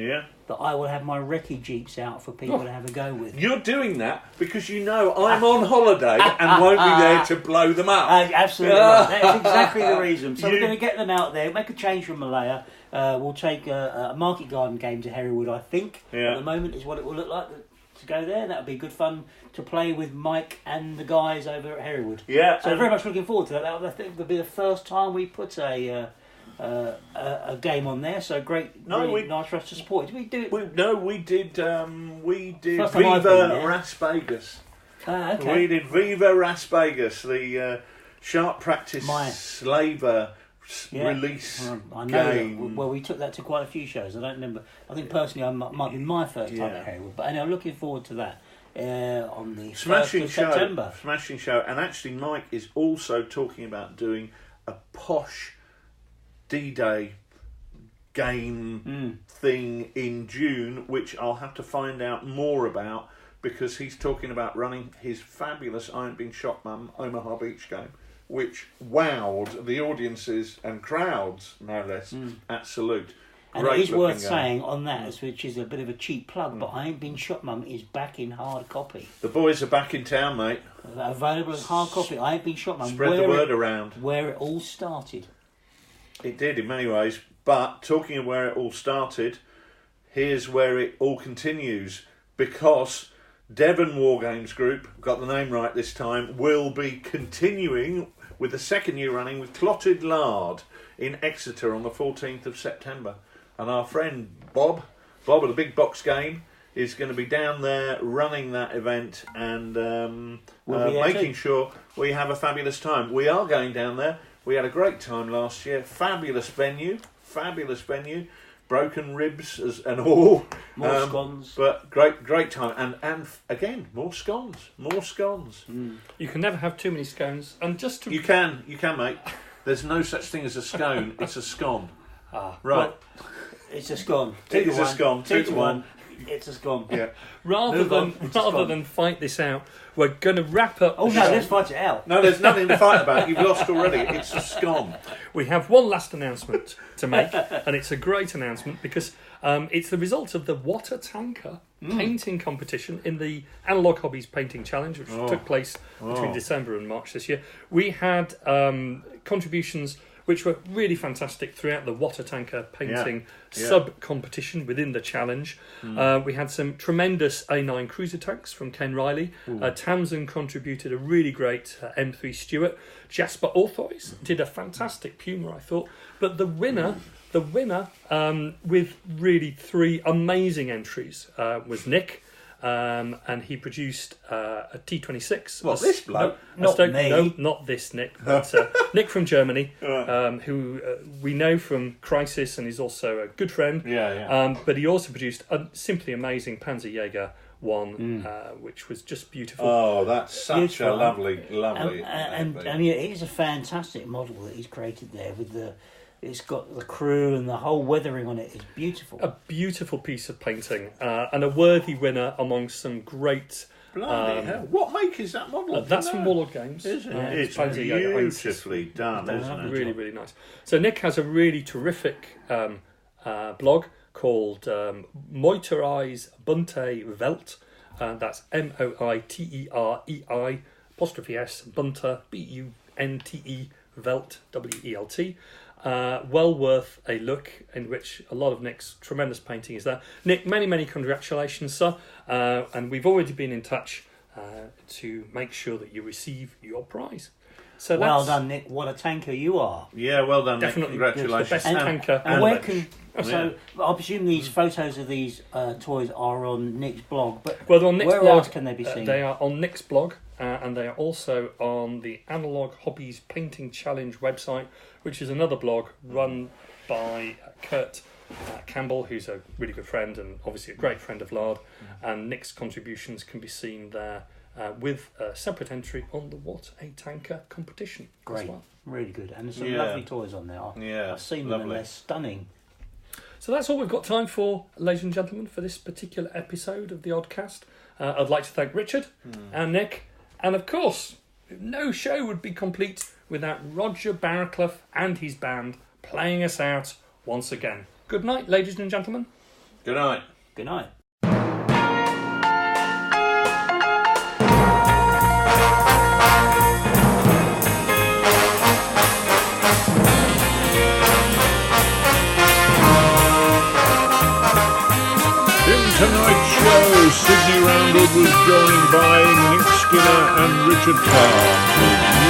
S4: that I will have my recce jeeps out for people to have a go with.
S3: You're doing that because you know I'm on holiday and won't be there to blow them up.
S4: Absolutely right. That's exactly the reason. So we're going to get them out there, make a change from Malaya. We'll take a market garden game to Hereward, I think.
S3: Yeah.
S4: At the moment is what it will look like to go there. That would be good fun to play with Mike and the guys over at Hereward.
S3: Yeah.
S4: So very much looking forward to that. I think would be the first time we put a game on there. So great, nice for us to support. Did we do it?
S3: We did
S4: First time I've been
S3: Viva
S4: there.
S3: Las Vegas.
S4: Okay.
S3: We did Viva Las Vegas, the Sharp Practice Slaver release
S4: I know
S3: game.
S4: that, we took that to quite a few shows. I don't remember. I think personally, I might be my first time at Hereward, but anyway, I'm looking forward to that on the 1st of September.
S3: Smashing show, and actually, Mike is also talking about doing a posh D-Day game thing in June, which I'll have to find out more about because he's talking about running his fabulous I Ain't Been Shot Mum Omaha Beach game, which wowed the audiences and crowds, no less, at Salute.
S4: And it is worth saying on that, which is a bit of a cheap plug, but I Ain't Been Shot Mum is back in hard copy.
S3: The boys are back in town, mate.
S4: Available as hard copy. I Ain't Been Shot Mum.
S3: Spread the word around.
S4: Where it all started.
S3: It did in many ways, but talking of where it all started, here's where it all continues, because Devon Wargames Group, got the name right this time, will be continuing with the second year running with Clotted Lard in Exeter on the 14th of September. And our friend Bob of the Big Box Game, is going to be down there running that event and making sure we have a fabulous time. We are going down there. We had a great time last year. Fabulous venue. Broken ribs and all.
S4: More scones.
S3: But great time. And again, more scones.
S2: You can never have too many scones. And just to...
S3: You can, mate. There's no such thing as a scone. It's a scone.
S2: Right.
S4: Well, it's a scone.
S3: It is a scone. 2 to 1.
S4: It's a scone.
S3: Yeah.
S2: Rather than fight this out, we're going to wrap up.
S4: Oh no, let's fight it out.
S3: No, there's nothing to fight about. You've lost already. It's a scone.
S2: We have one last announcement to make, and it's a great announcement because it's the result of the water tanker painting competition in the Analog Hobbies Painting Challenge, which took place between December and March this year. We had contributions which were really fantastic throughout the water tanker painting sub-competition within the challenge. We had some tremendous A9 cruiser tanks from Ken Riley. Tamsin contributed a really great M3 Stuart. Jasper Orthois did a fantastic Puma, I thought. But the winner with really 3 amazing entries was Nick. And he produced a T26.
S3: What, this bloke?
S4: Not me.
S2: No, not this Nick, but Nick from Germany, who we know from Crisis and is also a good friend. But he also produced a simply amazing Panzerjäger 1, which was just beautiful.
S3: Oh, that's such
S4: Beautiful.
S3: a lovely.
S4: And it is a fantastic model that he's created there with the. It's got the crew and the whole weathering on it is beautiful.
S2: A beautiful piece of painting and a worthy winner amongst some great...
S3: Bloody hell. What make is that model?
S2: That's from Warlord Games.
S3: Isn't it? It's
S2: Panzerjäger.
S3: beautifully done, isn't it?
S2: Really, really nice. So Nick has a really terrific blog called Moiterize Bunte Welt. That's Moiterei '(s) Bunter Bunte Welt WELT. Well worth a look, in which a lot of Nick's tremendous painting is there. Nick, many congratulations, sir. And we've already been in touch to make sure that you receive your prize. So
S4: well done, Nick. What a tanker you are.
S3: Yeah, well done,
S2: Definitely.
S3: Nick. Congratulations.
S2: The best tanker.
S4: And where can... So, I presume these photos of these toys are on Nick's blog, but
S2: well, on Nick's
S4: where
S2: blog,
S4: else can they be seen?
S2: They are on Nick's blog, and they are also on the Analog Hobbies Painting Challenge website, which is another blog run by Kurt Campbell, who's a really good friend and obviously a great friend of Lard. And Nick's contributions can be seen there with a separate entry on the What a Tanker competition.
S4: Great,
S2: as well.
S4: Really good. And there's some lovely toys on there.
S3: Yeah,
S4: I've seen them and they're stunning.
S2: So that's all we've got time for, ladies and gentlemen, for this particular episode of the Oddcast. I'd like to thank Richard and Nick, and of course, no show would be complete without Roger Barraclough and his band playing us out once again. Good night, ladies and gentlemen.
S3: Good night.
S4: Good night.
S3: Tonight's show, Sidney Roundwood was joined by Nick Skinner and Richard Carr.